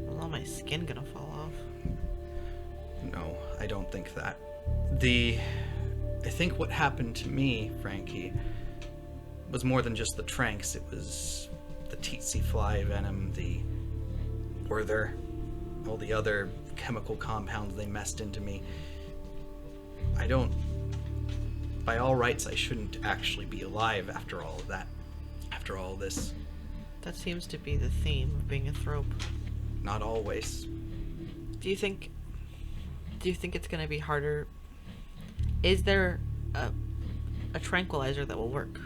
Well, all my skin gonna fall off. No, I don't think that. I think what happened to me, Franky, was more than just the tranks. It was the tsetse fly venom, the Werther, all the other chemical compounds they messed into me. By all rights, I shouldn't actually be alive after all of that. After all this. That seems to be the theme of being a thrope. Not always. Do you think it's gonna be harder? Is there a tranquilizer that will work?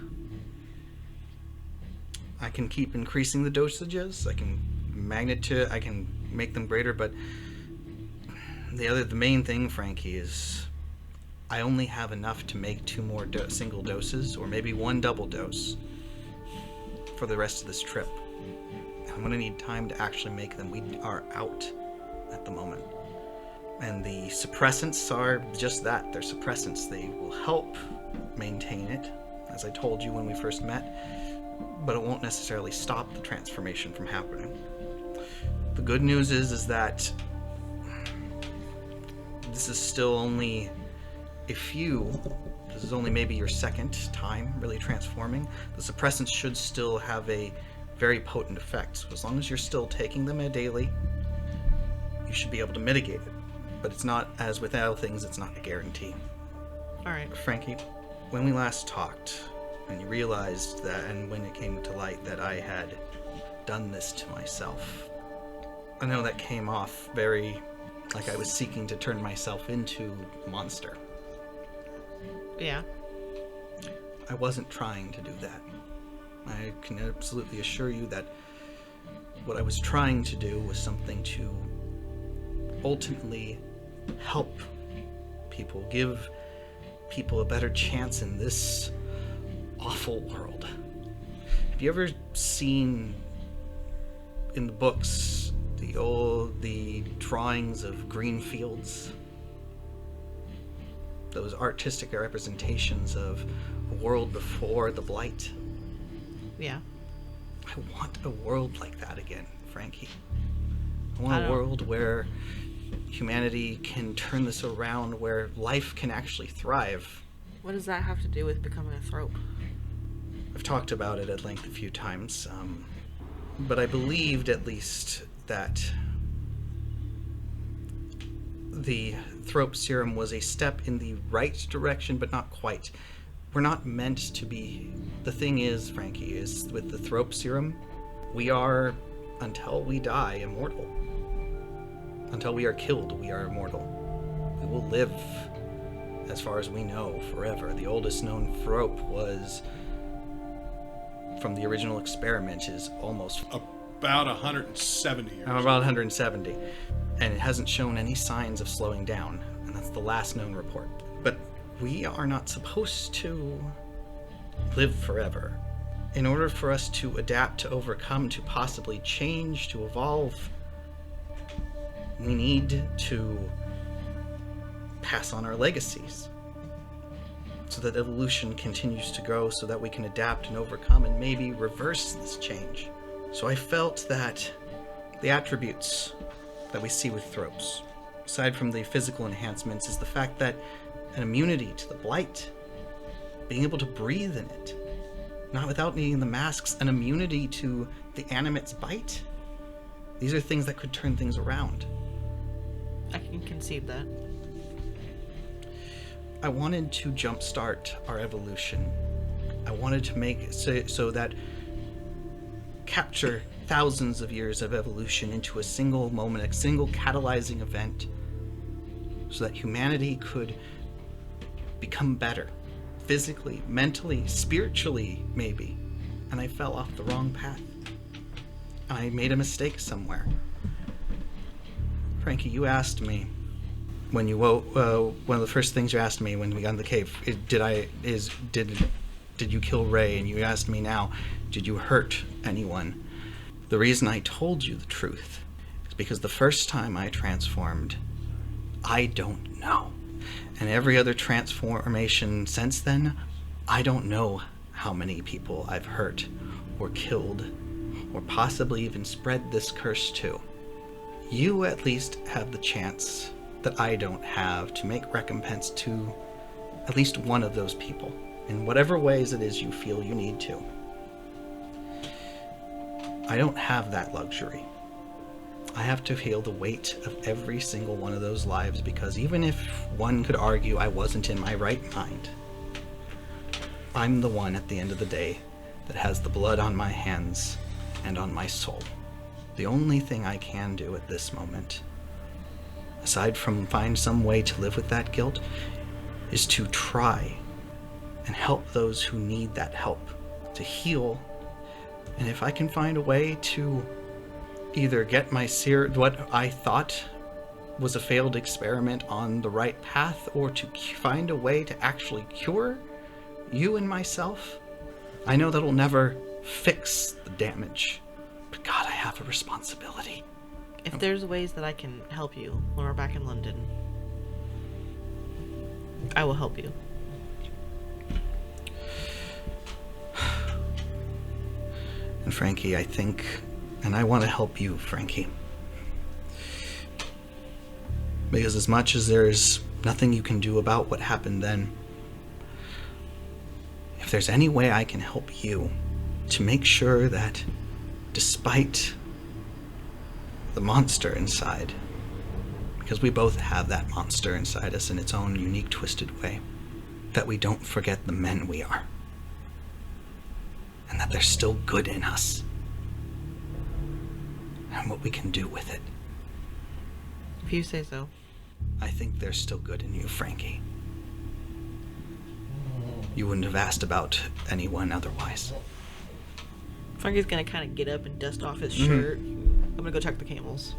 I can keep increasing the dosages. I can make them greater, but the main thing, Franky, is I only have enough to make 2 more single doses, or maybe 1 double dose for the rest of this trip. I'm gonna need time to actually make them. We are out at the moment. And the suppressants are just that. They're suppressants. They will help maintain it, as I told you when we first met, but it won't necessarily stop the transformation from happening. The good news is that this is still only this is only maybe your second time really transforming. The suppressants should still have a very potent effect. So as long as you're still taking them daily, you should be able to mitigate it. But it's not, as with other things, it's not a guarantee. Alright. Franky, when we last talked, and you realized that, and when it came to light that I had done this to myself, I know that came off very like I was seeking to turn myself into a monster. Yeah. I wasn't trying to do that. I can absolutely assure you that what I was trying to do was something to ultimately help people, give people a better chance in this awful world. Have you ever seen in the books the drawings of green fields? those artistic representations of a world before the Blight. Yeah. I want a world like that again, Franky. I want I a don't- world where humanity can turn this around, where life can actually thrive. What does that have to do with becoming a thrope? I've talked about it at length a few times, but I believed at least that the Thrope Serum was a step in the right direction, but not quite. We're not meant to be... The thing is, Franky, is with the Thrope Serum, we are, until we die, immortal. Until we are killed, we are immortal. We will live, as far as we know, forever. The oldest known Thrope was, from the original experiment, is almost About 170 years. about 170, and it hasn't shown any signs of slowing down, and that's the last known report. But we are not supposed to live forever. In order for us to adapt, to overcome, to possibly change, to evolve, we need to pass on our legacies so that evolution continues to go, so that we can adapt and overcome and maybe reverse this change. So I felt that the attributes that we see with Thropes, aside from the physical enhancements, is the fact that an immunity to the Blight, being able to breathe in it, not without needing the masks, an immunity to the Animate's bite. These are things that could turn things around. I can concede that. I wanted to jumpstart our evolution. I wanted to make it so that capture thousands of years of evolution into a single moment, a single catalyzing event, so that humanity could become better, physically, mentally, spiritually, maybe. And I fell off the wrong path. I made a mistake somewhere. Franky, you asked me when you woke. One of the first things you asked me when we got in the cave, did you kill Ray? And you asked me now, did you hurt anyone? The reason I told you the truth is because the first time I transformed, I don't know. And every other transformation since then, I don't know how many people I've hurt or killed or possibly even spread this curse to. You at least have the chance that I don't have to make recompense to at least one of those people in whatever ways it is you feel you need to. I don't have that luxury. I have to feel the weight of every single one of those lives, because even if one could argue I wasn't in my right mind, I'm the one at the end of the day that has the blood on my hands and on my soul. The only thing I can do at this moment, aside from find some way to live with that guilt, is to try and help those who need that help, to heal. And if I can find a way to either get my what I thought was a failed experiment on the right path, or to find a way to actually cure you and myself, I know that'll never fix the damage. But God, I have a responsibility. If there's ways that I can help you when we're back in London, I will help you. And Franky, I think, and I want to help you, Franky. Because as much as there's nothing you can do about what happened then, if there's any way I can help you to make sure that despite the monster inside, because we both have that monster inside us in its own unique, twisted way, that we don't forget the men we are. And that there's still good in us. And what we can do with it. If you say so. I think there's still good in you, Franky. You wouldn't have asked about anyone otherwise. Franky's gonna kind of get up and dust off his shirt. I'm gonna go check the camels.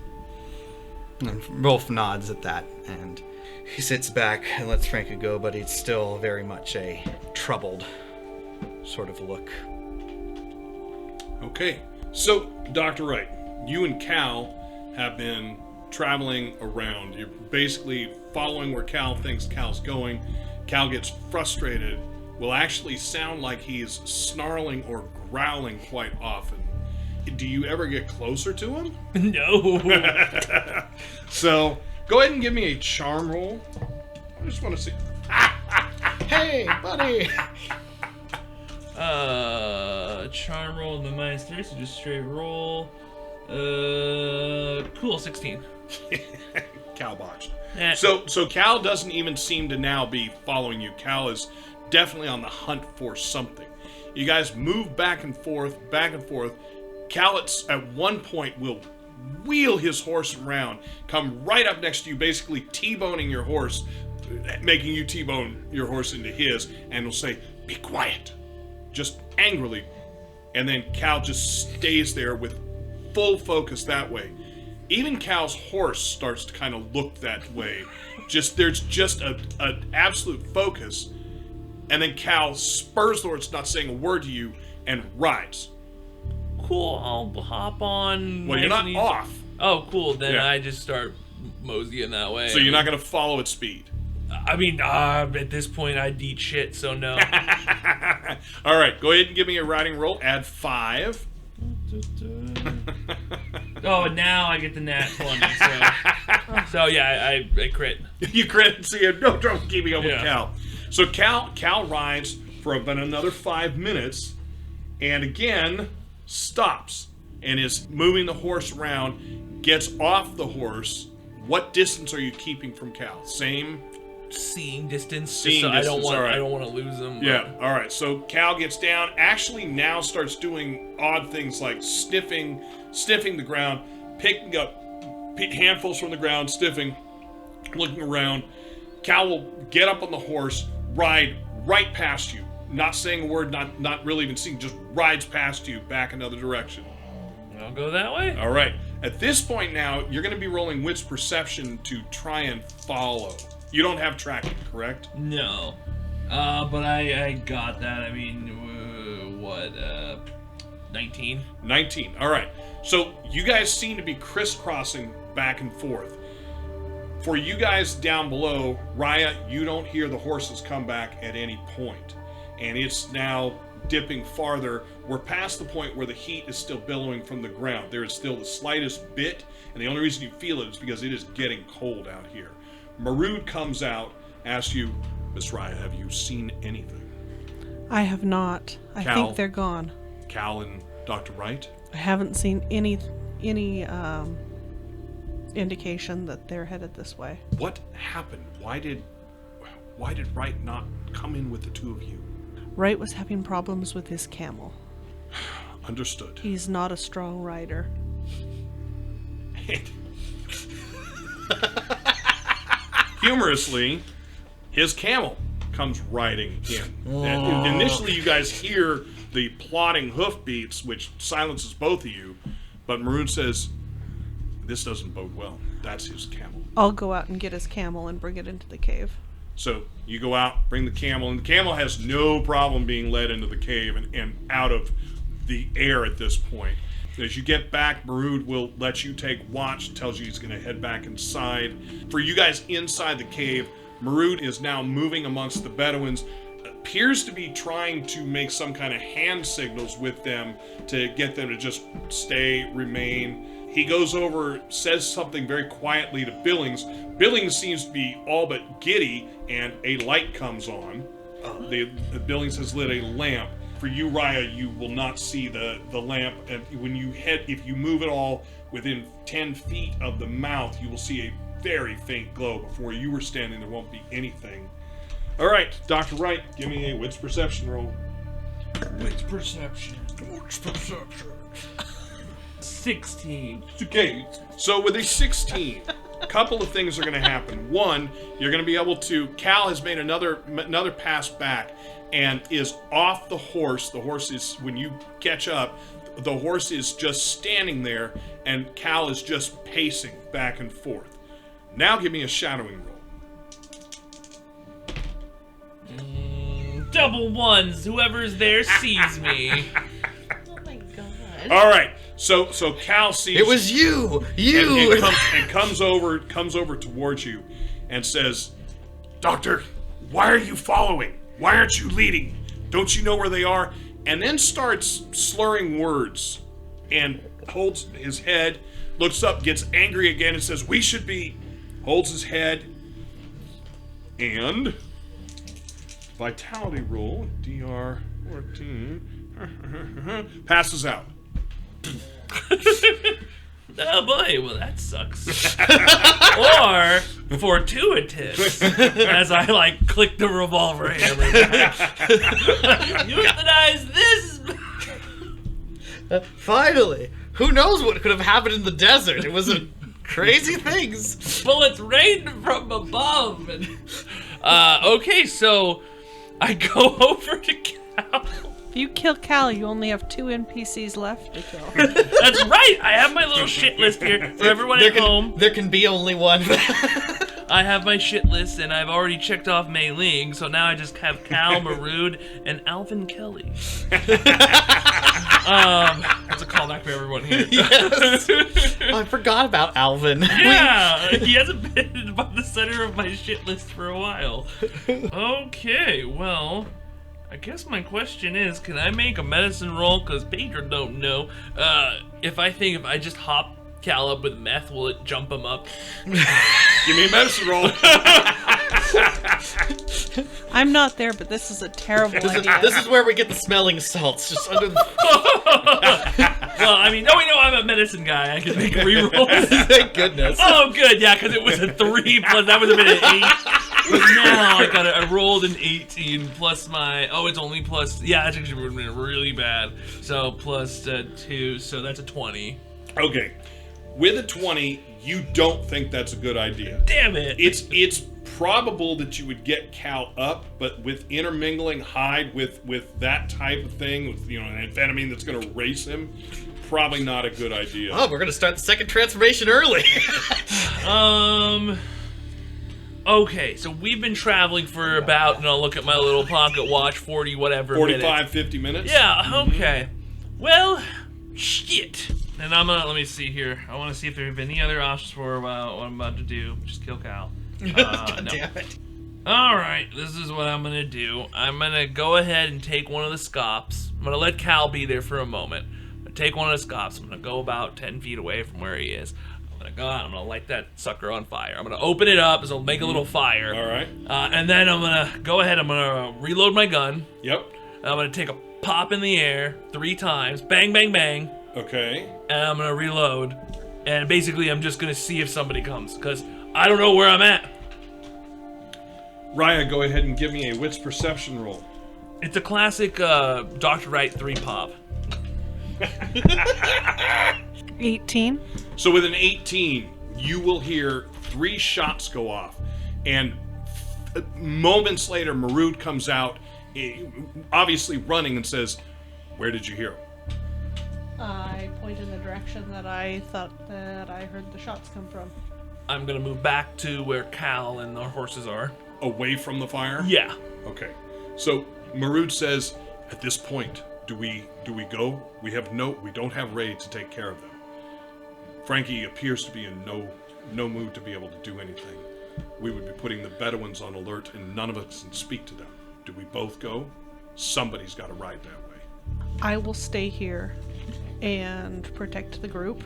And Wolfe nods at that, and he sits back and lets Franky go, but it's still very much a troubled sort of look. Okay, so Dr. Wright, you and Cal have been traveling around. You're basically following where Cal thinks Cal's going. Cal gets frustrated, will actually sound like he's snarling or growling quite often. Do you ever get closer to him? No. So, go ahead and give me a charm roll. I just want to see. Hey, buddy. Charm roll the -3, so just straight roll. Cool, 16. Cal botched. Eh. So Cal doesn't even seem to now be following you. Cal is definitely on the hunt for something. You guys move back and forth, back and forth. Cal at one point will wheel his horse around, come right up next to you, basically T-boning your horse, making you T-bone your horse into his, and will say, "Be quiet," just angrily. And then Cal just stays there with full focus that way. Even Cal's horse starts to kind of look that way. There's just an absolute focus. And then Cal spurs the horse, not saying a word to you, and rides. Cool, I'll hop on. Well, you're not easy. off, Oh, cool. Then Yeah. I just start moseying that way. so you're not going to follow its speed. I mean, at this point, I'd eat shit, so no. All right, go ahead and give me a riding roll. Add 5. Oh, and now I get the nat 20. So yeah, I crit. You credit, so you have no trouble keeping up with Yeah. Cal. So Cal rides for about another 5 minutes, and again stops and is moving the horse around. Gets off the horse. What distance are you keeping from Cal? Same. Seeing distance. Seeing so distance, all right. I don't want to lose him. Yeah. All right. So Cal gets down. Actually, now starts doing odd things like sniffing the ground, picking up handfuls from the ground, sniffing, looking around. Cal will get up on the horse, ride right past you, not saying a word, not really even seeing, just rides past you back another direction. I'll go that way. All right. At this point now, you're going to be rolling wits perception to try and follow. You don't have tracking, correct? No. But I got that. I mean, 19? 19. All right. So you guys seem to be crisscrossing back and forth. For you guys down below, Raya, you don't hear the horses come back at any point. And it's now dipping farther. We're past the point where the heat is still billowing from the ground. There is still the slightest bit, and the only reason you feel it is because it is getting cold out here. Marood comes out, asks you, "Miss Raya, have you seen anything?" I have not. I Cal. think they're gone. Cal and Dr. Wright? I haven't seen any indication that they're headed this way. What happened? Why did Wright not come in with the two of you? Wright was having problems with his camel. Understood. He's not a strong rider. Humorously, his camel comes riding in. And initially, you guys hear the plodding hoofbeats, which silences both of you. But Maroon says, "This doesn't bode well. That's his camel." I'll go out and get his camel and bring it into the cave. So you go out, bring the camel, and the camel has no problem being led into the cave and out of the air at this point. As you get back, Maroon will let you take watch, tells you he's going to head back inside. For you guys inside the cave, Maroon is now moving amongst the Bedouins, appears to be trying to make some kind of hand signals with them to get them to just stay, remain. He goes over, says something very quietly to Billings. Billings seems to be all but giddy, and a light comes on. The Billings has lit a lamp. For you, Raya, you will not see the lamp, and when you if you move at all within 10 feet of the mouth, you will see a very faint glow. Before you were standing, there won't be anything. All right, Dr. Wright, give me a wits perception roll. Wits perception. 16. Okay, so with a 16, a couple of things are going to happen. One, you're going to be able to. Cal has made another pass back and is off the horse. The horse is, when you catch up, the horse is just standing there, and Cal is just pacing back and forth. Now give me a shadowing roll. Double ones. Whoever's there sees me. Oh my god. All right, so Cal sees It was you! You! and comes over towards you and says, "Doctor, Why are you following? Why aren't you leading? Don't you know where they are? And then starts slurring words and holds his head, looks up, gets angry again and says, we should be, holds his head, and vitality roll, DR 14, passes out. Oh boy, well that sucks. Or fortuitous, as I like click the revolver hammer back. Euthanize this. Finally, who knows what could have happened in the desert? It was a crazy things. Bullets rained from above. And, okay, so I go over to Cal. If you kill Cal, you only have 2 NPCs left to kill. That's right. I have my little shit list here for everyone at home. There can be only one. I have my shit list, and I've already checked off Mei Ling, so now I just have Cal, Marood, and Alvin Kelly. That's a callback for everyone here. Yes. Oh, I forgot about Alvin. Yeah, he hasn't been by the center of my shit list for a while. Okay, well, I guess my question is, can I make a medicine roll? Because Pedro don't know. If I just hop Cal up with meth, will it jump him up? Give me a medicine roll. I'm not there, but this is a terrible idea. This is where we get the smelling salts, just under the... Well, I mean, no, we know I'm a medicine guy. I can make rerolls. Thank goodness. Oh, good, yeah, because it was a 3 plus, that would have been an 8. But now I rolled an 18 plus my, it's only plus, yeah, that's actually would have been really bad. So plus 2, so that's a 20. Okay. With a 20, you don't think that's a good idea. Damn it. It's probable that you would get Cal up, but with intermingling hide with that type of thing, with an amphetamine that's going to race him, probably not a good idea. Oh, we're going to start the second transformation early. Okay, so we've been traveling for about, and I'll look at my little pocket watch, 40 whatever 45, minutes. 50 minutes? Yeah, okay. Well, shit. And let me see here. I want to see if there have been any other options for what I'm about to do. Just kill Cal. God no. damn it. Alright, this is what I'm gonna do. I'm gonna go ahead and take one of the scops. I'm gonna let Cal be there for a moment. I'm gonna take one of the scops. I'm gonna go about 10 feet away from where he is. I'm gonna go out. I'm gonna light that sucker on fire. I'm gonna open it up, so it'll make a little fire. Alright. And then I'm gonna go ahead. I'm gonna reload my gun. Yep. I'm gonna take a pop in the air 3 times. Bang, bang, bang. Okay. And I'm gonna reload. And basically, I'm just gonna see if somebody comes, because I don't know where I'm at. Raya, go ahead and give me a wits perception roll. It's a classic Dr. Wright 3 pop. 18. So with an 18, you will hear 3 shots go off. And moments later, Marood comes out, obviously running, and says, "Where did you hear him?" I point in the direction that I thought that I heard the shots come from. I'm gonna move back to where Cal and the horses are. Away from the fire? Yeah. Okay. So Marood says, "At this point, do we go? We don't have Ray to take care of them. Franky appears to be in no mood to be able to do anything. We would be putting the Bedouins on alert, and none of us can speak to them. Do we both go? Somebody's got to ride that way." I will stay here and protect the group.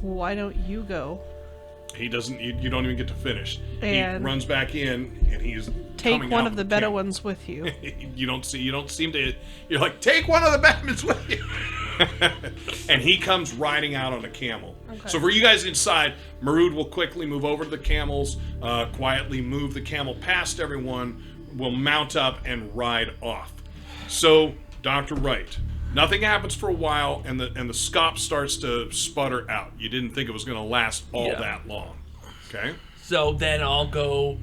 Why don't you go? He doesn't. You don't even get to finish. And he runs back in, and he's take coming one out of the camp. Bedouins with you. You don't seem to. You're like, take one of the Bedouins with you. And he comes riding out on a camel. Okay. So for you guys inside, Marood will quickly move over to the camels, quietly move the camel past everyone, will mount up and ride off. So, Dr. Wright, nothing happens for a while, and the scop starts to sputter out. You didn't think it was going to last all that long. Okay? So then I'll go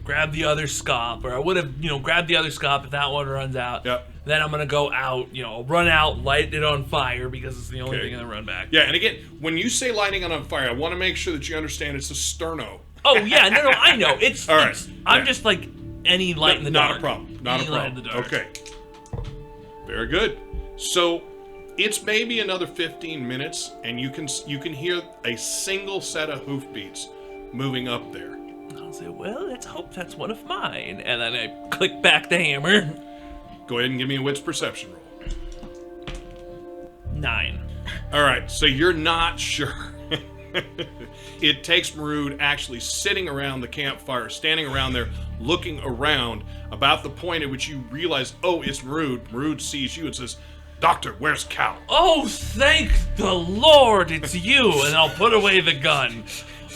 grab the other scop, or I would have, grabbed the other scop if that one runs out. Yep. Then I'm gonna go out, run out, light it on fire because it's the only Okay. thing I run back. Yeah, and again, when you say lighting it on fire, I want to make sure that you understand it's a sterno. Oh yeah, no, I know. It's All right. it's- I'm Yeah. just like any light in the Not dark. a problem. Not Any a light in problem. the dark. Okay. Very good. So it's maybe another 15 minutes, and you can hear a single set of hoofbeats moving up there. I'll say, well, let's hope that's one of mine. And then I click back the hammer. Go ahead and give me a wit's perception roll. 9. All right, so you're not sure. It takes Marud actually sitting around the campfire, standing around there, looking around, about the point at which you realize, oh, it's Marud. Marud sees you and says, Doctor, where's Cal? Oh, thank the Lord, it's you. And I'll put away the gun.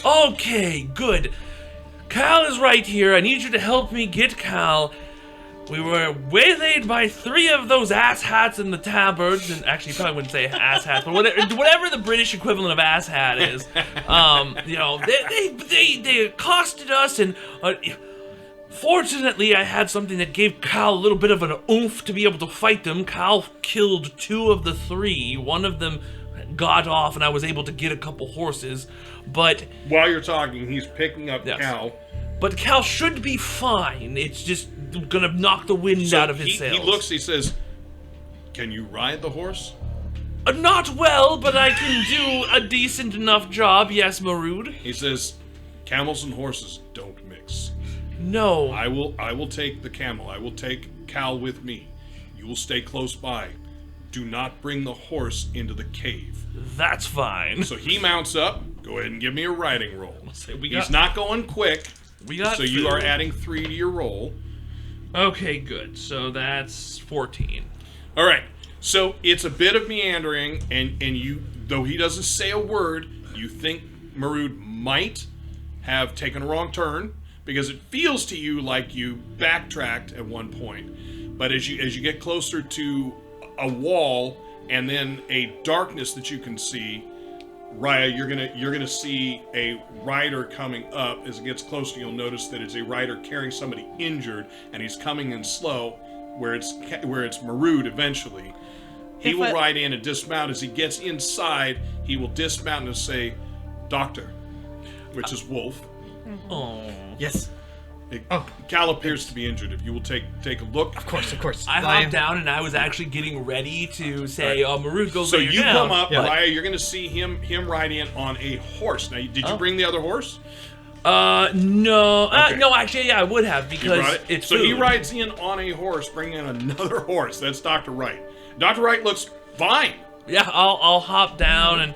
Okay, good. Cal is right here. I need you to help me get Cal. We were waylaid by 3 of those asshats in the tabards, and actually, you probably wouldn't say asshats, but whatever the British equivalent of asshat is. They accosted us, and fortunately, I had something that gave Cal a little bit of an oomph to be able to fight them. Cal killed 2 of the 3. One of them got off, and I was able to get a couple horses. But while you're talking, he's picking up yes. Cal. But Cal should be fine. It's just gonna knock the wind out of his sails. He looks, he says, can you ride the horse? Not well, but I can do a decent enough job, yes, Marud. He says, camels and horses don't mix. No. I will take the camel. I will take Cal with me. You will stay close by. Do not bring the horse into the cave. That's fine. So he mounts up. Go ahead and give me a riding roll. We He's not going quick. We got so you are adding 3 to your roll. Okay, good. So that's 14. All right. So it's a bit of meandering, and you, though he doesn't say a word, you think Marud might have taken a wrong turn, because it feels to you like you backtracked at one point. But as you get closer to a wall and then a darkness that you can see, Raya, you're gonna see a rider coming up. As it gets closer, you'll notice that it's a rider carrying somebody injured, and he's coming in slow, where it's Marud eventually. He will ride in and dismount. As he gets inside, he will dismount and say, Doctor, which is Wolfe. Oh. Yes. Cal appears to be injured. If you will take a look. Of course. I hopped down, and I was actually getting ready to say, Marud, go So lay you down. come up, Yeah. Raya, you're going to see him ride in on a horse. Now, did you bring the other horse? No. Okay. No, actually, yeah, I would have, You brought because it? it's So food. he rides in on a horse, bringing in another horse. That's Dr. Wright. Dr. Wright looks fine. Yeah, I'll hop down, and...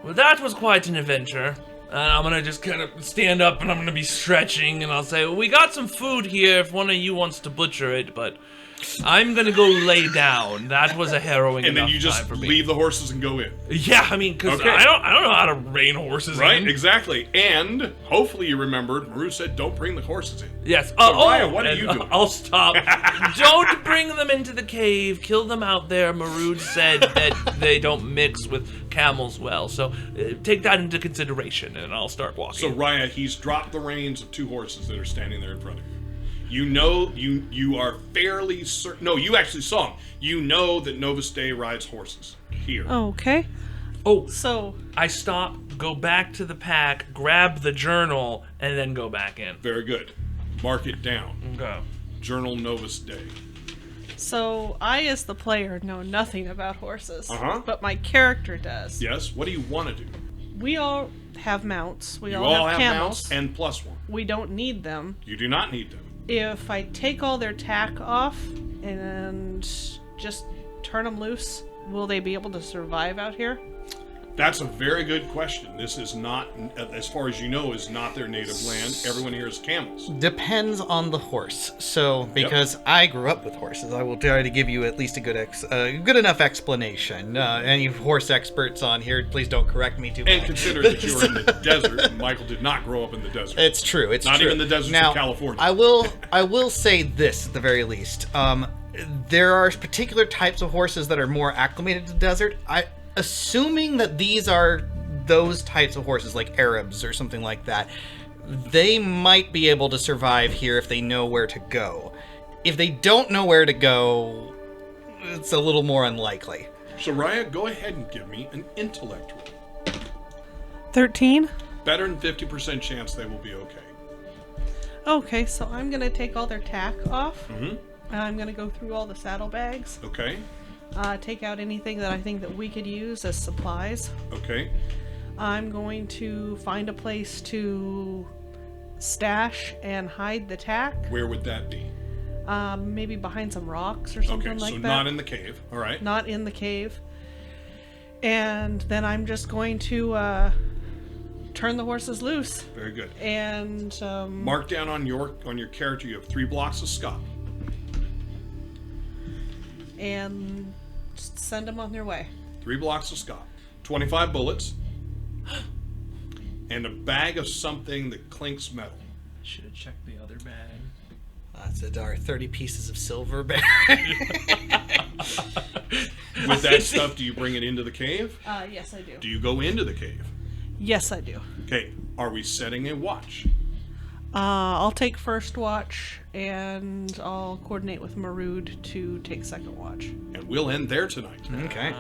Well, that was quite an adventure. And I'm gonna just kind of stand up, and I'm gonna be stretching, and I'll say, well, we got some food here if one of you wants to butcher it, but I'm gonna go lay down. That was a harrowing And then enough you just time for me. leave the horses and go in. Yeah, I mean, because Okay. I don't know how to rein horses Right, in. exactly. And hopefully you remembered, Maru said, don't bring the horses in. Yes. Raya, what are and you doing? I'll stop. Don't bring them into the cave. Kill them out there. Marud said that they don't mix with camels well. So take that into consideration, and I'll start walking. So Raya, he's dropped the reins of 2 horses that are standing there in front of you. You know, you are fairly certain. No, you actually saw him. You know that Novus Dei rides horses here. Okay. Oh, So, I stop, go back to the pack, grab the journal, and then go back in. Very good. Mark it down. Okay. Journal Novus Dei. so I, as the player, know nothing about horses. Uh-huh. But my character does. Yes. What do you want to do? We all have mounts. We You all have camels. mounts and +1. We don't need them. You do not need them. If I take all their tack off and just turn them loose, will they be able to survive out here? That's a very good question. This is not, as far as you know, is not their native land. Everyone here is camels. Depends on the horse. So, because I grew up with horses, I will try to give you at least a good enough explanation. Any horse experts on here, please don't correct me too much. And consider that you were in the desert, and Michael did not grow up in the desert. It's true. It's Not true. even the deserts now, of California. I will say this at the very least. There are particular types of horses that are more acclimated to the desert. Assuming that these are those types of horses, like Arabs or something like that, they might be able to survive here if they know where to go. If they don't know where to go, it's a little more unlikely. So, Raya, go ahead and give me an intellect roll. 13? Better than 50% chance they will be okay. Okay, so I'm going to take all their tack off. Mm-hmm. And I'm going to go through all the saddlebags. Okay. Take out anything that I think that we could use as supplies. Okay. I'm going to find a place to stash and hide the tack. Where would that be? Maybe behind some rocks or something Okay, like so that. not in the cave. All right. Not in the cave. And then I'm just going to turn the horses loose. Very good. And Mark down on your character. You have 3 blocks of scotch. and just send them on their way. 3 blocks of scotch. 25 bullets. And a bag of something that clinks metal. Should have checked the other bag. That's our 30 pieces of silver bag. With that stuff, do you bring it into the cave? Yes, I do. Do you go into the cave? Yes, I do. Okay, are we setting a watch? I'll take first watch, and I'll coordinate with Marood to take second watch. And we'll end there tonight. Okay.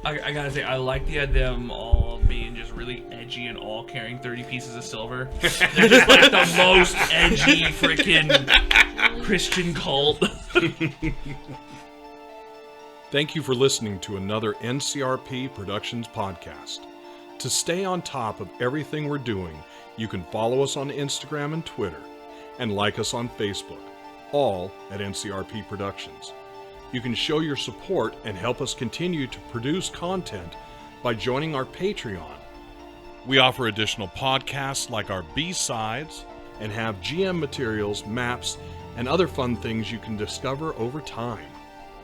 I gotta say, I like the idea of them all being just really edgy and all carrying 30 pieces of silver. They're just like the most edgy freaking Christian cult. Thank you for listening to another NCRP Productions podcast. To stay on top of everything we're doing, you can follow us on Instagram and Twitter, and like us on Facebook, all at NCRP Productions. You can show your support and help us continue to produce content by joining our Patreon. We offer additional podcasts like our B-sides and have GM materials, maps, and other fun things you can discover over time.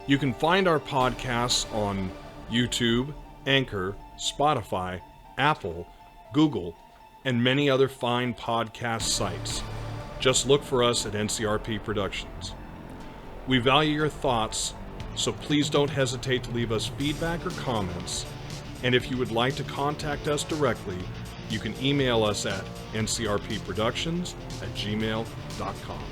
You can find our podcasts on YouTube, Anchor, Spotify, Apple, Google, and many other fine podcast sites. Just look for us at NCRP Productions. We value your thoughts, so please don't hesitate to leave us feedback or comments. And if you would like to contact us directly, you can email us at ncrpproductions@gmail.com.